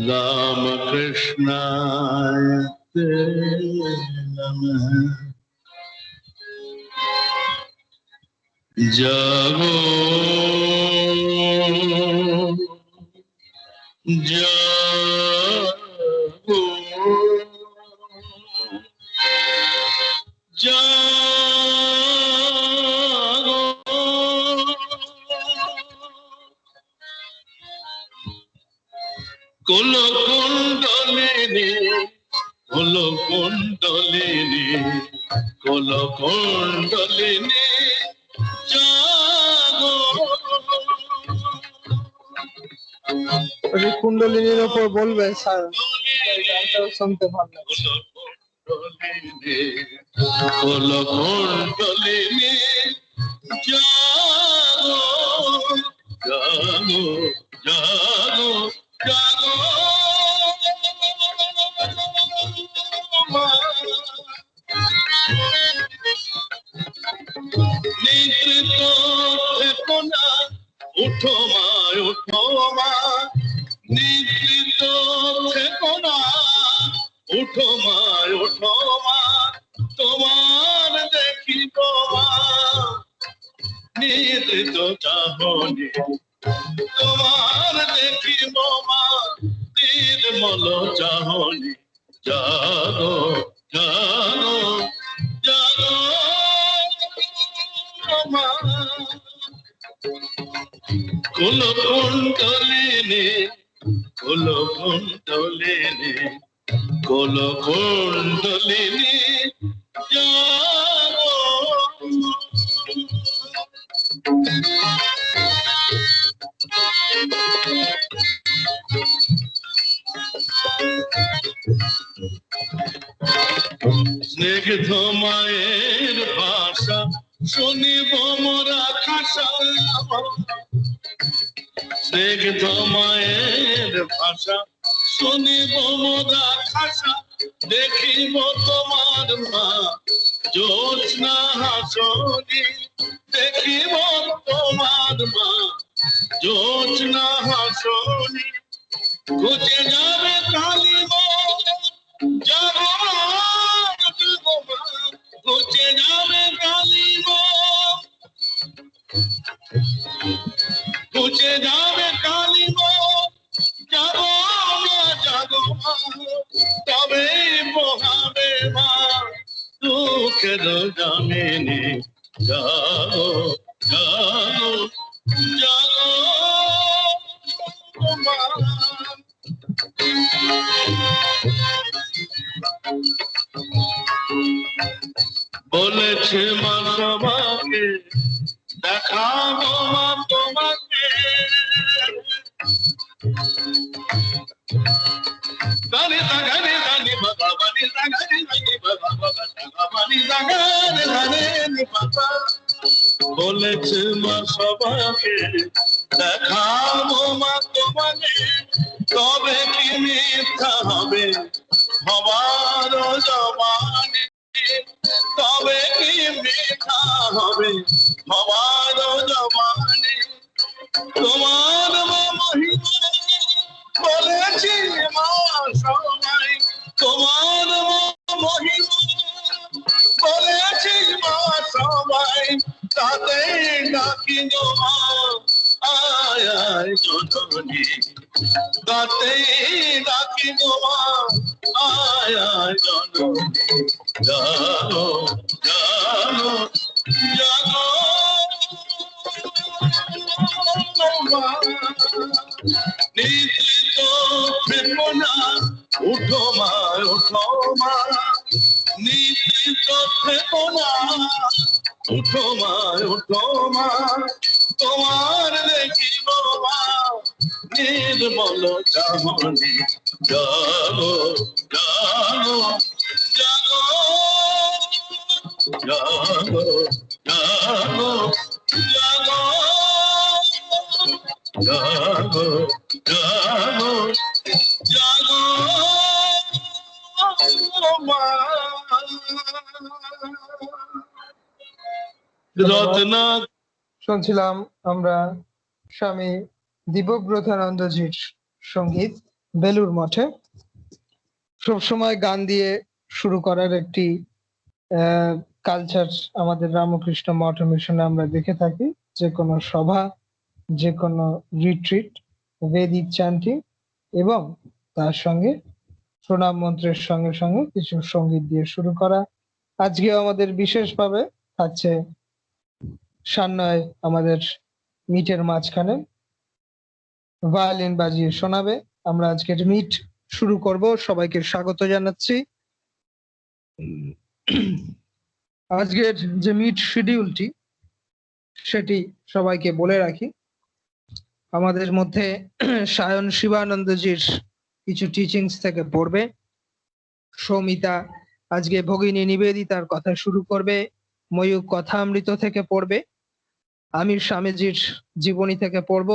राम कृष्णाय ते नमः। जागो जागो जागो कुलकुंडलिनी कुलकुंडलिनी कुलकुंडलिनी जागो। কুণ্ডলিনীর উপর বলবে স্যার, শুনতে ভালো লাগছে। কুলকুंडलिनी जागो जागो जागो जागो निद्रित থেকো না, উঠো মা উঠো মা, নিদ্রিত থেকো না, উঠো মা উঠো মা, তোমার দেখিব মা। নিদ্রিত চাহনি তোমার দেখিব মা, নির্মল চাহনি জাগো জাগো জাগো মা। কুলকুণ্ডলিনী কুলকুণ্ডলিনী কুলকুণ্ডলিনী জাগো। স্নিগ্ধ মায়ের ভাষা শুনিব মোরা খাসা, স্নিগ্ধ মায়ের ভাষা শুনিব মোরা খাসা, দেখিব তোমার মা জ্যোৎস্না হাসনি, দেখিব তোমার মা জ্যোৎস্না হাসনি। ঘুচে যাবে কালিম যাবো ঘুচে যাবে কালিম, ঘুচে যাবে কালিম যাবো না জাগো মা, তবে পোহাবে মা দুঃখের জামিনী জাগো জাগো জাগো মা। বলেছে মা সবাকে দেখাবো মা তোমাকে, গানে গানে গানে বাবা গানে গানে গানে বাবা গানে গানে গানে বাবা। বলেছে মা সবাকে দেখাবো মা তোমাকে, তবে কি মিথ্যা হবে হবার জবানে, তবে কি মিথ্যা হবে হবার জবানে। তোমার মা মহিমা বলেছি মা সবাই, তোমার মা মহিমা বলেছি মা সবাই, তাতে ডাকি গো মা আয় আয় জননী, তাতে ডাকি গো মা আয় আয় জননী। জাগো জাগো জাগো মা, নিদ্রিত থেকো না, উঠো মা উঠো মা, নিদ্রিত থেকো না, উঠো মা উঠো মা, তোমার দেখিব মা নির্মল চাহনি জাগো জাগো জাগো জাগো জাগো জাগো জাগো জাগো জাগো মা। শুনছিলাম আমরা স্বামী দীপব্রতানন্দজির সঙ্গীত বেলুর মঠে সবসময় গান দিয়ে শুরু করার একটি কালচার আমাদের রামকৃষ্ণ মঠ মিশনে আমরা দেখে থাকি। যে কোনো সভা, যে কোনো রিট্রিট, বেদিক চ্যান্টিং এবং তার সঙ্গে প্রণাম মন্ত্রের সঙ্গে সঙ্গে কিছু সঙ্গীত দিয়ে শুরু করা। আজকে আমাদের বিশেষভাবে থাকছে সান্নয় আমাদের মিটের মাঝখানে ভায়োলিন বাজিয়ে শোনাবে। আমরা আজকের মিট শুরু করব। সবাইকে স্বাগত জানাচ্ছি। আজকের যে মিট শিডিউলটি সেটি সবাইকে বলে রাখি। আমাদের মধ্যে সায়ন শিবানন্দজির কিছু টিচিংস থেকে পড়বে। সৌমিতা আজকে ভগিনী নিবেদিতার কথা শুরু করবে। ময়ূক কথামৃত থেকে পড়বে। আমি স্বামীজির জীবনী থেকে পড়ব।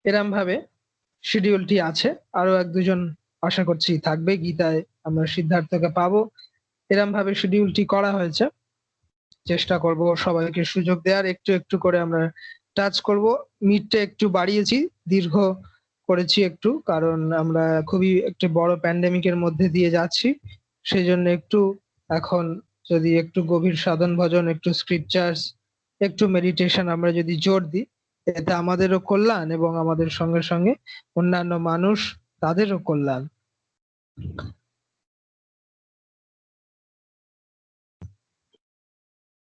এরম ভাবে শিডিউলটি আছে। আরো এক দুজন আশা করছি থাকবে। গীতায় আমরা সিদ্ধার্থকে পাবো। এরম ভাবে শিডিউলটি করা হয়েছে। চেষ্টা করব সবাইকে সুযোগ দেওয়ার। একটু একটু করে আমরা টাচ করব। মিটটা একটু বাড়িয়েছি, দীর্ঘ করেছি একটু, কারণ আমরা খুবই একটি বড় প্যান্ডেমিকের মধ্যে দিয়ে যাচ্ছি। সেই জন্য একটু এখন যদি একটু গভীর সাধন ভজন, একটু স্ক্রিপচার্স, একটু মেডিটেশন আমরা যদি জোর দিই, এতে আমাদেরও কল্যাণ এবং আমাদের সঙ্গে সঙ্গে অন্যান্য মানুষ তাদেরও কল্যাণ।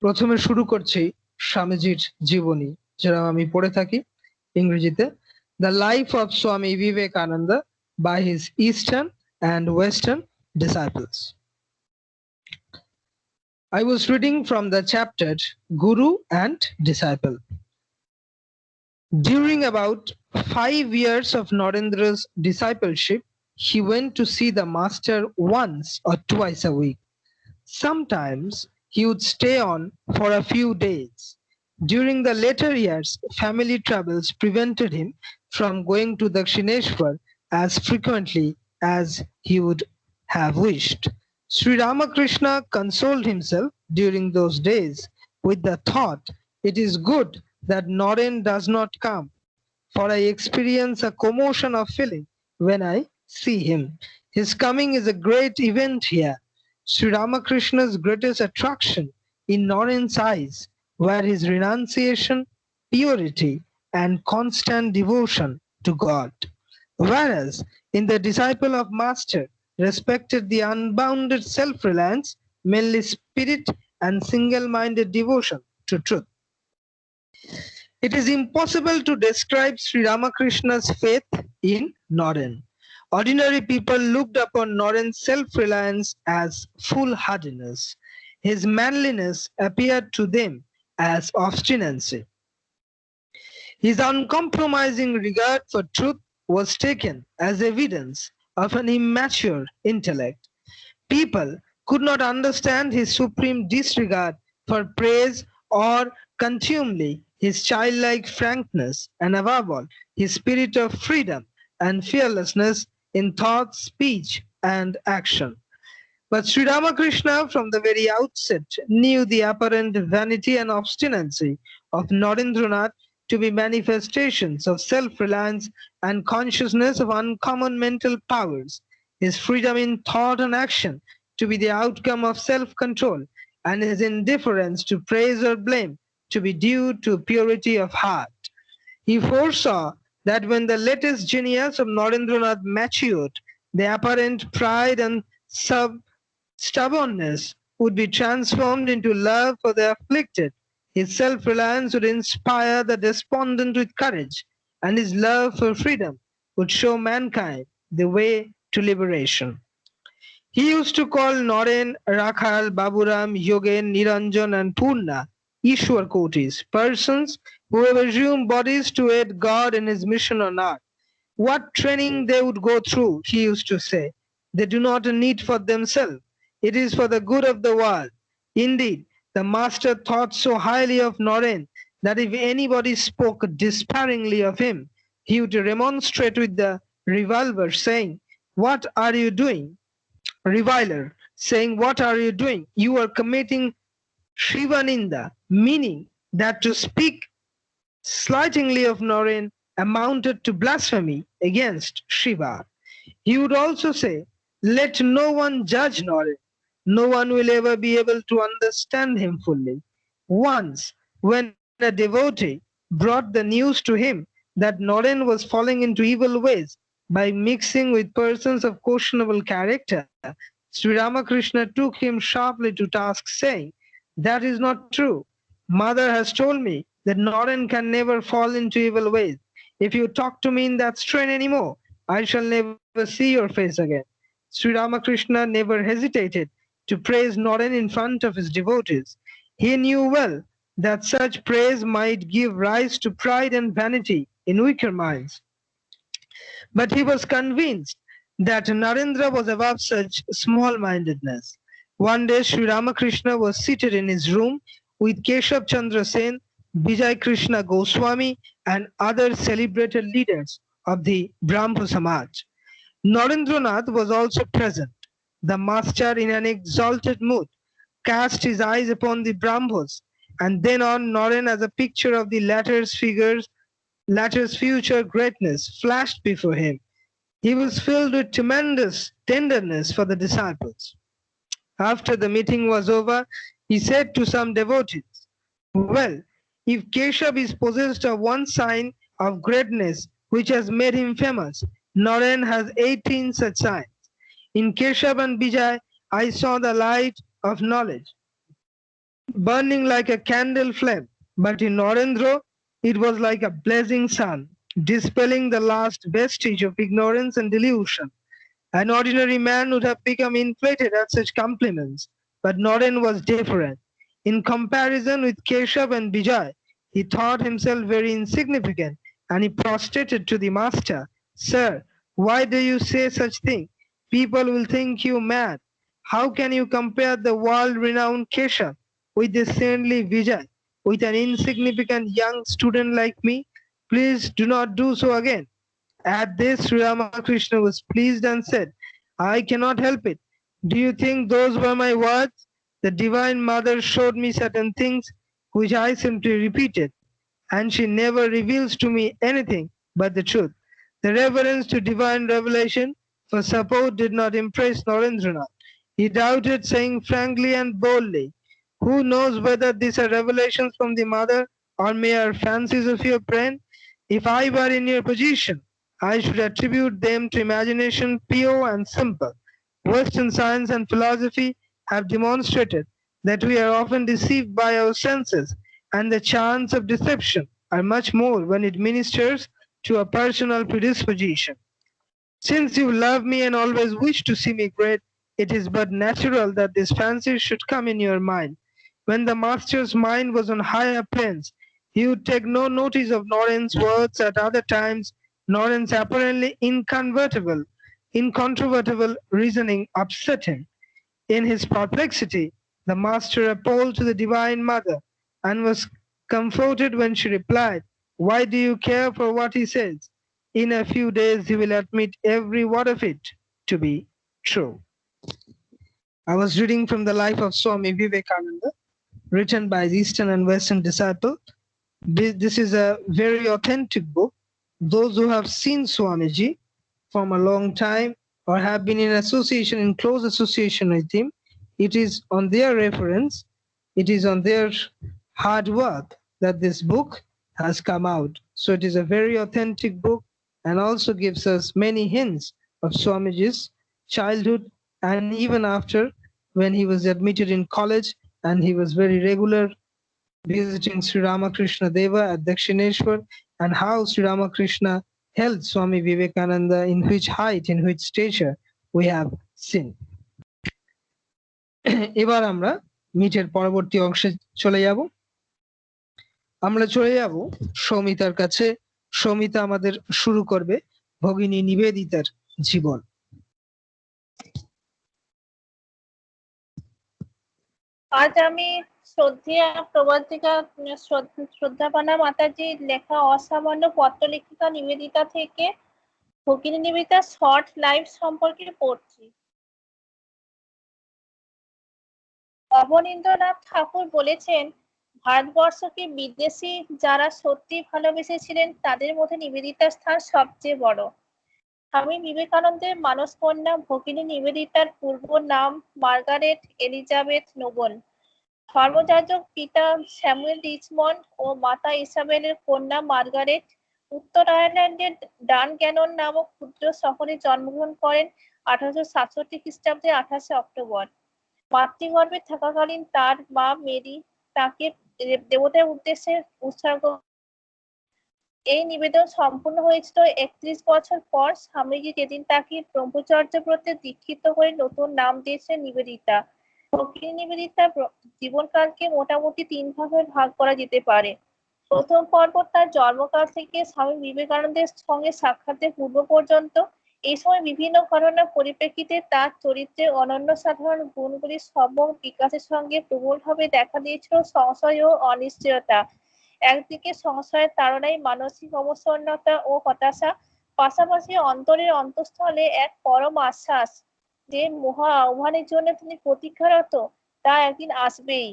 প্রথমে শুরু করছি স্বামীজির জীবনী, যেটা আমি পড়ে থাকি ইংরেজিতে। The life of Swami Vivekananda by his Eastern and Western disciples. I was reading from the chapter Guru and Disciple. During about 5 years of Narendra's discipleship, he went to see the master once or twice a week. Sometimes he would stay on for a few days. During the later years, family troubles prevented him from going to Dakshineshwar as frequently as he would have wished. Sri Ramakrishna consoled himself during those days with the thought, "It is good that Naren does not come, for I experience a commotion of feeling when I see him. His coming is a great event here." Sri Ramakrishna's greatest attraction in Naren's eyes were his renunciation, purity, and constant devotion to God, whereas in the disciple of Master respected the unbounded self-reliance, manly spirit, and single-minded devotion to truth. It is impossible to describe Sri Ramakrishna's faith in Naren. Ordinary people looked upon Naren's self-reliance as foolhardiness. His manliness appeared to them as obstinacy. His uncompromising regard for truth was taken as evidence of an immature intellect. People could not understand his supreme disregard for praise or contumely, his childlike frankness, and above all, his spirit of freedom and fearlessness in thought, speech, and action. But Sri Ramakrishna from the very outset knew the apparent vanity and obstinacy of Narendranath to be manifestations of self-reliance and consciousness of uncommon mental powers, his freedom in thought and action to be the outcome of self-control, and his indifference to praise or blame to be due to purity of heart. He foresaw that when the latest genius of Narendranath matured, the apparent pride and stubbornness would be transformed into love for the afflicted. His self-reliance would inspire the despondent with courage, and his love for freedom would show mankind the way to liberation. He used to call Naren, Rakhal, Baburam, Yogen, Niranjan, and Purna Ishwar Kotis, persons who have assumed bodies to aid God in his mission on earth. What training they would go through, he used to say. They do not need for themselves. It is for the good of the world. Indeed, the master thought so highly of Naren that if anybody spoke despairingly of him, he would remonstrate with the reviler, saying, "What are you doing?" Reviler, saying, "What are you doing? You are committing Shivaninda," meaning that to speak slightingly of Naren amounted to blasphemy against Shiva. He would also say, "Let no one judge Naren. No one will ever be able to understand him fully." Once, when a devotee brought the news to him that Naren was falling into evil ways by mixing with persons of questionable character, Sri Ramakrishna took him sharply to task, saying, "That is not true. Mother has told me that Naren can never fall into evil ways. If you talk to me in that strain anymore, I shall never see your face again." Sri Ramakrishna never hesitated to praise Naren in front of his devotees. He knew well that such praise might give rise to pride and vanity in weaker minds. But he was convinced that Narendra was above such small-mindedness. One day Sri Ramakrishna was seated in his room with Keshav Chandra Sen, Vijay Krishna Goswami and other celebrated leaders of the Brahmo Samaj. Narendranath was also present. The master, in an exalted mood, cast his eyes upon the Brahmos and then on Naren as a picture of the latter's future greatness flashed before him. He was filled with tremendous tenderness for the disciples. After the meeting was over, he said to some devotees, "Well, if Keshav is possessed of one sign of greatness which has made him famous, Naren has 18 such signs. In Keshav and Vijay, I saw the light of knowledge burning like a candle flame, but in Narendra it was like a blazing sun, dispelling the last vestige of ignorance and delusion. An ordinary man would have become inflated at such compliments, but Naren was different. In comparison with Keshav and Vijay, he thought himself very insignificant, and he prostrated to the master. "Sir, why do you say such thing? People will think you mad. How can you compare the world-renowned Keshav with the saintly Vijay, with an insignificant young student like me? Please do not do so again." At this, Sri Ramakrishna was pleased and said, "I cannot help it. Do you think those were my words? The Divine Mother showed me certain things which I simply repeated, and she never reveals to me anything but the truth." The reverence to divine revelation for support did not impress Narendranath. He doubted, saying frankly and boldly, "Who knows whether these are revelations from the Mother or mere fancies of your brain? If I were in your position, I should attribute them to imagination pure and simple. Western science and philosophy have demonstrated that we are often deceived by our senses, and the chance of deception are much more when it ministers to a personal predisposition. Since you love me and always wish to see me great, it is but natural that these fancies should come in your mind." When the master's mind was on higher planes, he would take no notice of Noren's words. At other times, Noren's apparently incontrovertible reasoning upset him. In his perplexity, the master appealed to the Divine Mother and was comforted when she replied, "Why do you care for what he says? In a few days he will admit every word of it to be true." I was reading from the life of Swami Vivekananda, written by his Eastern and Western disciple. This is a very authentic book. Those who have seen Swamiji from a long time or have been in close association with him, it is on their reference, it is on their hard work that this book has come out. So it is a very authentic book and also gives us many hints of Swamiji's childhood and even after, when he was admitted in college and he was very regular visiting Sri Ramakrishna Deva at Dakshineshwar, and how Sri Ramakrishna held Swami Vivekananda, in which height, in which stature we have seen. এবার আমরা মিটের পরবর্তী অংশে চলে যাব। আমরা চলে যাব সৌমিতার কাছে। সৌমিতা আমাদের শুরু করবে ভগিনী নিবেদিতার জীবন। আজ আমি শ্রদ্ধেয়া প্রবর্তিকা শ্রদ্ধাপানা মাতাজির লেখা অসামান্য পত্রলেখিকা নিবেদিতা থেকে ভগিনী নিবেদিতার শর্ট লাইফ সম্পর্কে পড়ছি। অবনীন্দ্রনাথ ঠাকুর বলেছেন, ভারতবর্ষকে বিদেশি যারা সত্যি ভালোবেসেছিলেন তাদের মধ্যে নিবেদিতার স্থান সবচেয়ে বড়। স্বামী বিবেকানন্দের মানসকন্যা ভগিনী নিবেদিতার পূর্ব নাম মার্গারেট এলিজাবেথ নোবেল। ধর্মযাজক পিতা স্যামুয়েল রিচমন্ড ও মাতা ইসাবেলের কন্যা মার্গারেট উত্তর আয়ারল্যান্ডের ডানগ্যানন নামক ক্ষুদ্র শহরে জন্মগ্রহণ করেন 1867 খ্রিস্টাব্দে 28 অক্টোবর। মাতৃগর্ভে থাকাকালীন তার মা মেরি তাকে দেবতার উদ্দেশ্যে উৎসর্গ। এই নিবেদন সম্পূর্ণ হয়েছিল 31 বছর পর। স্বামীজি যেদিন তাকে ব্রহ্মচর্য ব্রতে দীক্ষিত করে নতুন নাম দিয়েছেন নিবেদিতা। ভগিনী নিবেদিতা জীবনকালকে মোটামুটি 3 ভাগে ভাগ করা যেতে পারে। প্রথম পর্ব তার জন্মকাল থেকে স্বামী বিবেকানন্দের সঙ্গে সাক্ষাতের পূর্ব পর্যন্ত। এই সময় বিভিন্ন ঘটনার পরিপ্রেক্ষিতে তার চরিত্রের অনন্য সাধারণ গুণগুলির সম্যক বিকাশের সঙ্গে প্রবলভাবে দেখা দিয়েছিল সংশয় ও অনিশ্চয়তা। একদিকে সংশয়ের তাড়নায় মানসিক অবসন্নতা ও হতাশা, পাশাপাশি অন্তরের অন্তঃস্থলে এক পরম আশ্বাস যে মহা আহ্বানের জন্য তিনি প্রতীক্ষারত, তা একদিন আসবেই।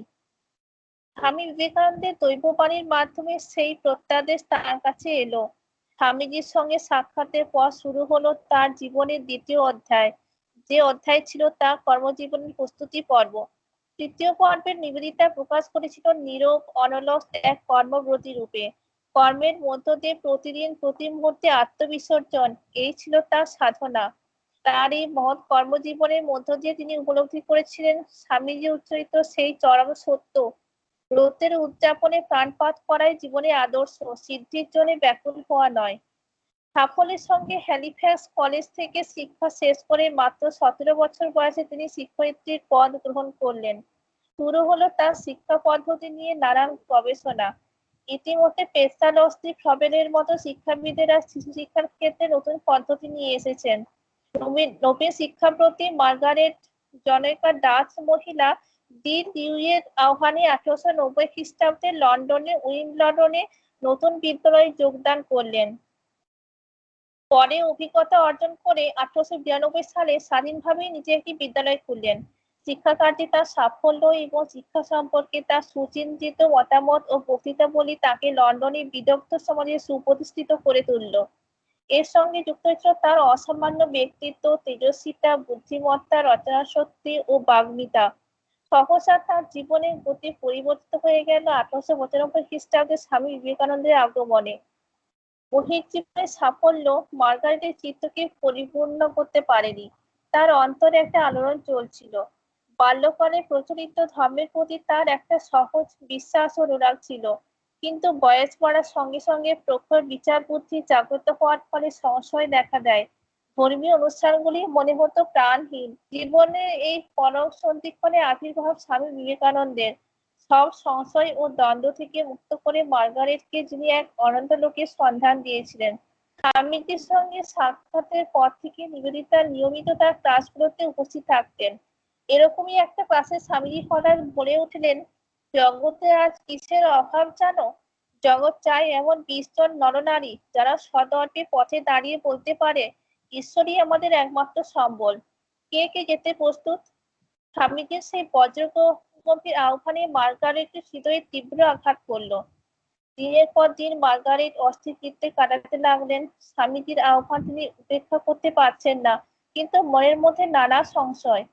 স্বামী বিবেকানন্দের দৈববাণীর মাধ্যমে সেই প্রত্যাদেশ তার কাছে এলো। স্বামীজির সঙ্গে সাক্ষাতের পর শুরু হলো তার জীবনের দ্বিতীয় অধ্যায়, যে অধ্যায় ছিল তার কর্মজীবনের প্রস্তুতি পর্ব। তৃতীয় পর্বের নিবেদিতা প্রকাশ করেছিল নীরব অনলস এক কর্মব্রতী রূপে। কর্মের মধ্য দিয়ে প্রতিদিন প্রতি মুহূর্তে আত্মবিসর্জন, এই ছিল তার সাধনা। তার এই মহৎ কর্মজীবনের মধ্য দিয়ে তিনি উপলব্ধি করেছিলেন স্বামীজি উচ্চারিত সেই চরম সত্য, ব্রতের উদযাপনে প্রাণপাত করাই জীবনের আদর্শ, সিদ্ধির জন্য ব্যাকুল হওয়া নয়। সাফল্যের সঙ্গে হ্যালিফ্যাক্স কলেজ থেকে শিক্ষা শেষ করে মাত্র 17 বছর বয়সে তিনি শিক্ষয়িত্রীর পদ গ্রহণ করলেন। শুরু হলো তার শিক্ষা পদ্ধতি নিয়ে নানান গবেষণা। ইতিমধ্যে পেসালস্তি ফ্রবেলের মতো শিক্ষাবিদেরা শিশু শিক্ষার ক্ষেত্রে নতুন পদ্ধতি নিয়ে এসেছেন। নবীন শিক্ষার প্রতি মার্গারেট জনৈকা ডাচ মহিলা ডি লিউয়ের আহ্বানে 1890 খ্রিস্টাব্দে লন্ডনে উইম্বলডনে নতুন বিদ্যালয়ে যোগদান করলেন। পরে অভিজ্ঞতা অর্জন করে 1892 সালে স্বাধীনভাবে নিজে একটি বিদ্যালয় খুললেন। শিক্ষাকার্যে তার সাফল্য এবং শিক্ষা সম্পর্কে তার সুচিন্তিত মতামত ও বক্তৃতাবলী তাকে লন্ডনের বিদগ্ধ সমাজে সুপ্রতিষ্ঠিত করে তুলল। এর সঙ্গে যুক্ত ছিল তার অসামান্য ব্যক্তিত্ব, তেজস্বিতা, বুদ্ধিমত্তা, রচনাশক্তি ও বাগ্মিতা। সহসা তার জীবনের গতি পরিবর্তিত হয়ে গেল 1895 খ্রিস্টাব্দে স্বামী বিবেকানন্দের আগমনে। বহির্জীবনের সাফল্য মার্গারেটের চিত্তকে পরিপূর্ণ করতে পারেনি। তার অন্তরে একটা আলোড়ন চলছিল। বাল্যকালে প্রচলিত ধর্মের প্রতি তার একটা সহজ বিশ্বাস ও অনুরাগ ছিল, কিন্তু বয়স বাড়ার সঙ্গে সঙ্গে প্রখর বিচার বুদ্ধি জাগ্রত হওয়ার ফলে সংশয় দেখা দেয়। ধর্মীয় অনুষ্ঠানগুলি মনে হতো প্রাণহীন। জীবনের এই পরম সন্ধিক্ষণে আবির্ভাব স্বামী বিবেকানন্দের সব সংশয় ও দ্বন্দ্ব থেকে মুক্ত করে মার্গারেটকে যিনি এক অনন্ত লোকের সন্ধান দিয়েছিলেন। স্বামীজির সঙ্গে সাক্ষাতের পর থেকে নিবেদিতা নিয়মিত তার ক্লাসগুলোতে উপস্থিত থাকতেন। এরকমই একটা ক্লাসে স্বামীজি হঠাৎ বলে উঠলেন, জগতে আজ কিসের অভাব জানো? জগৎ চায় এমন 20 জন নরনারী যারা সদর্পে পথে দাঁড়িয়ে বলতে পারে, ঈশ্বরই আমাদের একমাত্র সম্বল। কে কে যেতে প্রস্তুত? স্বামীজির সেই বজ্রগম্ভীর আহ্বানে মার্গারেটের হৃদয়ে তীব্র আঘাত করল। দিনের পর দিন মার্গারেট অস্থির চিত্তে কাটাতে লাগলেন। স্বামীজির আহ্বান তিনি উপেক্ষা করতে পারছেন না, কিন্তু মনের মধ্যে নানা সংশয়।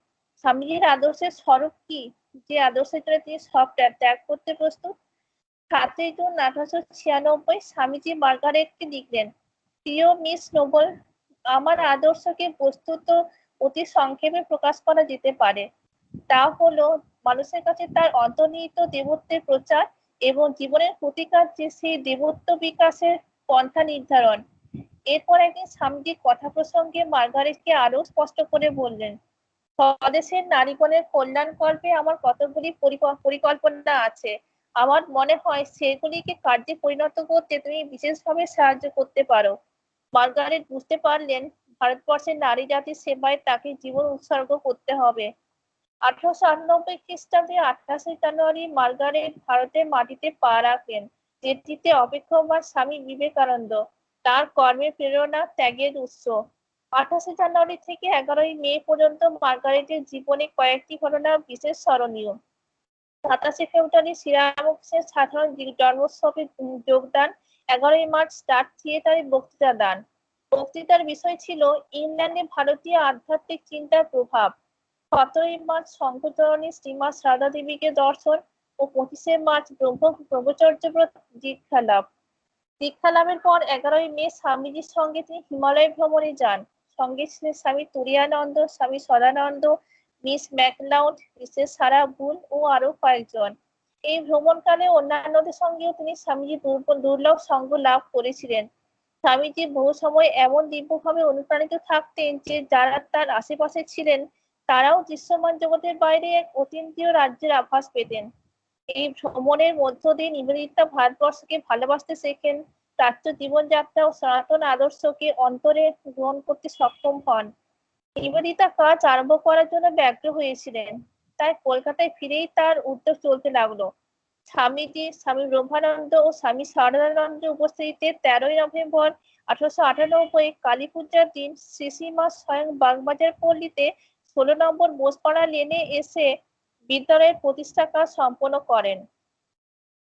স্বামীজির আদর্শের স্বরূপ কি, যে আদর্শের জন্য তিনি সব ত্যাগ করতে প্রস্তুত? 7ই জুন 1896 স্বামীজি মার্গারেটকে লিখলেন, প্রিয় মিস নোবেল, আমার আদর্শকে বস্তুত অতি সংক্ষেপে প্রকাশ করা যেতে পারে। তা হলো মানুষের কাছে তার অন্তর্নিহিত দেবত্বের প্রচার এবং জীবনের প্রতিকার্যে সেই দেবত্ব বিকাশের পন্থা নির্ধারণ। এরপর একদিন স্বামীজি কথা প্রসঙ্গে মার্গারেটকে আরো স্পষ্ট করে বললেন, স্বদেশের নারীগণের কল্যাণ কল্পে আমার কতগুলি পরিকল্পনা আছে। আমার মনে হয় সেগুলিকে কার্যে পরিণত করতে তুমি বিশেষভাবে সাহায্য করতে পারো। মার্গারেট বুঝতে পারলেন ভারতবর্ষের নারী জাতির সেবায় তাকে জীবন উৎসর্গ করতে হবে। 1898 খ্রিস্টাব্দে 28 জানুয়ারি মার্গারেট ভারতের মাটিতে পা রাখলেন। যেটিতে অপেক্ষমান স্বামী বিবেকানন্দ, তার কর্মের প্রেরণা, ত্যাগের উৎস। 28 জানুয়ারি থেকে 11 মে পর্যন্ত মার্গারেটের জীবনে কয়েকটি ঘটনা বিশেষ স্মরণীয়। 27 ফেব্রুয়ারি শ্রীরামকৃষ্ণের সাধারণ জন্মোৎসবে যোগদান। 11ই মার্চ স্টার থিয়েটারে বক্তৃতা দান। বক্তৃতার বিষয় ছিল ইংল্যান্ডে ভারতীয় আধ্যাত্মিক চিন্তার প্রভাব। 17ই মার্চ শঙ্করচরণী শ্রীমা সারদা দেবীকে দর্শন ও 25শে মার্চ ব্রহ্মচর্য ব্রত দীক্ষা লাভ। দীক্ষা লাভের পর 11ই মে স্বামীজির সঙ্গে তিনি হিমালয় ভ্রমণে যান। সঙ্গে ছিলেন স্বামী তুরীয়ানন্দ, স্বামী সদানন্দ, মিস ম্যাকলাউড, মিসেস সারা বুল ও আরো কয়েকজন। এই ভ্রমণকালে অন্যান্যদের সঙ্গেও তিনি স্বামীজির দুর্লভ সঙ্গ লাভ করেছিলেন। স্বামীজি বহু সময় এমন দিব্যভাবে অনুপ্রাণিত থাকতেন যে যারা তার আশেপাশে ছিলেন তারাও দৃশ্যমান জগতের বাইরে এক অতীন্দ্রিয় রাজ্যের আভাস পেতেন। এই ভ্রমণের মধ্য দিয়ে নিবেদিতা ভারতবর্ষকে ভালোবাসতে শেখেন, প্রাচ্য জীবনযাত্রা ও সনাতন আদর্শকে অন্তরে গ্রহণ করতে সক্ষম হন। নিবেদিতা কাজ আরম্ভ করার জন্য ব্যগ্র হয়েছিলেন, তাই কলকাতায় ফিরেই তার উদ্যোগ চলতে লাগলো। স্বামীজি, স্বামী ব্রহ্মানন্দ ও স্বামী সারদানন্দের উপস্থিতিতে 13ই নভেম্বর 1898 কালী পূজার দিন শ্রীশ্রীমা স্বয়ং বাগবাজার পল্লীতে 16 নম্বর বোসপাড়া লেনে এসে বিদ্যালয়ের প্রতিষ্ঠা কাজ সম্পন্ন করেন।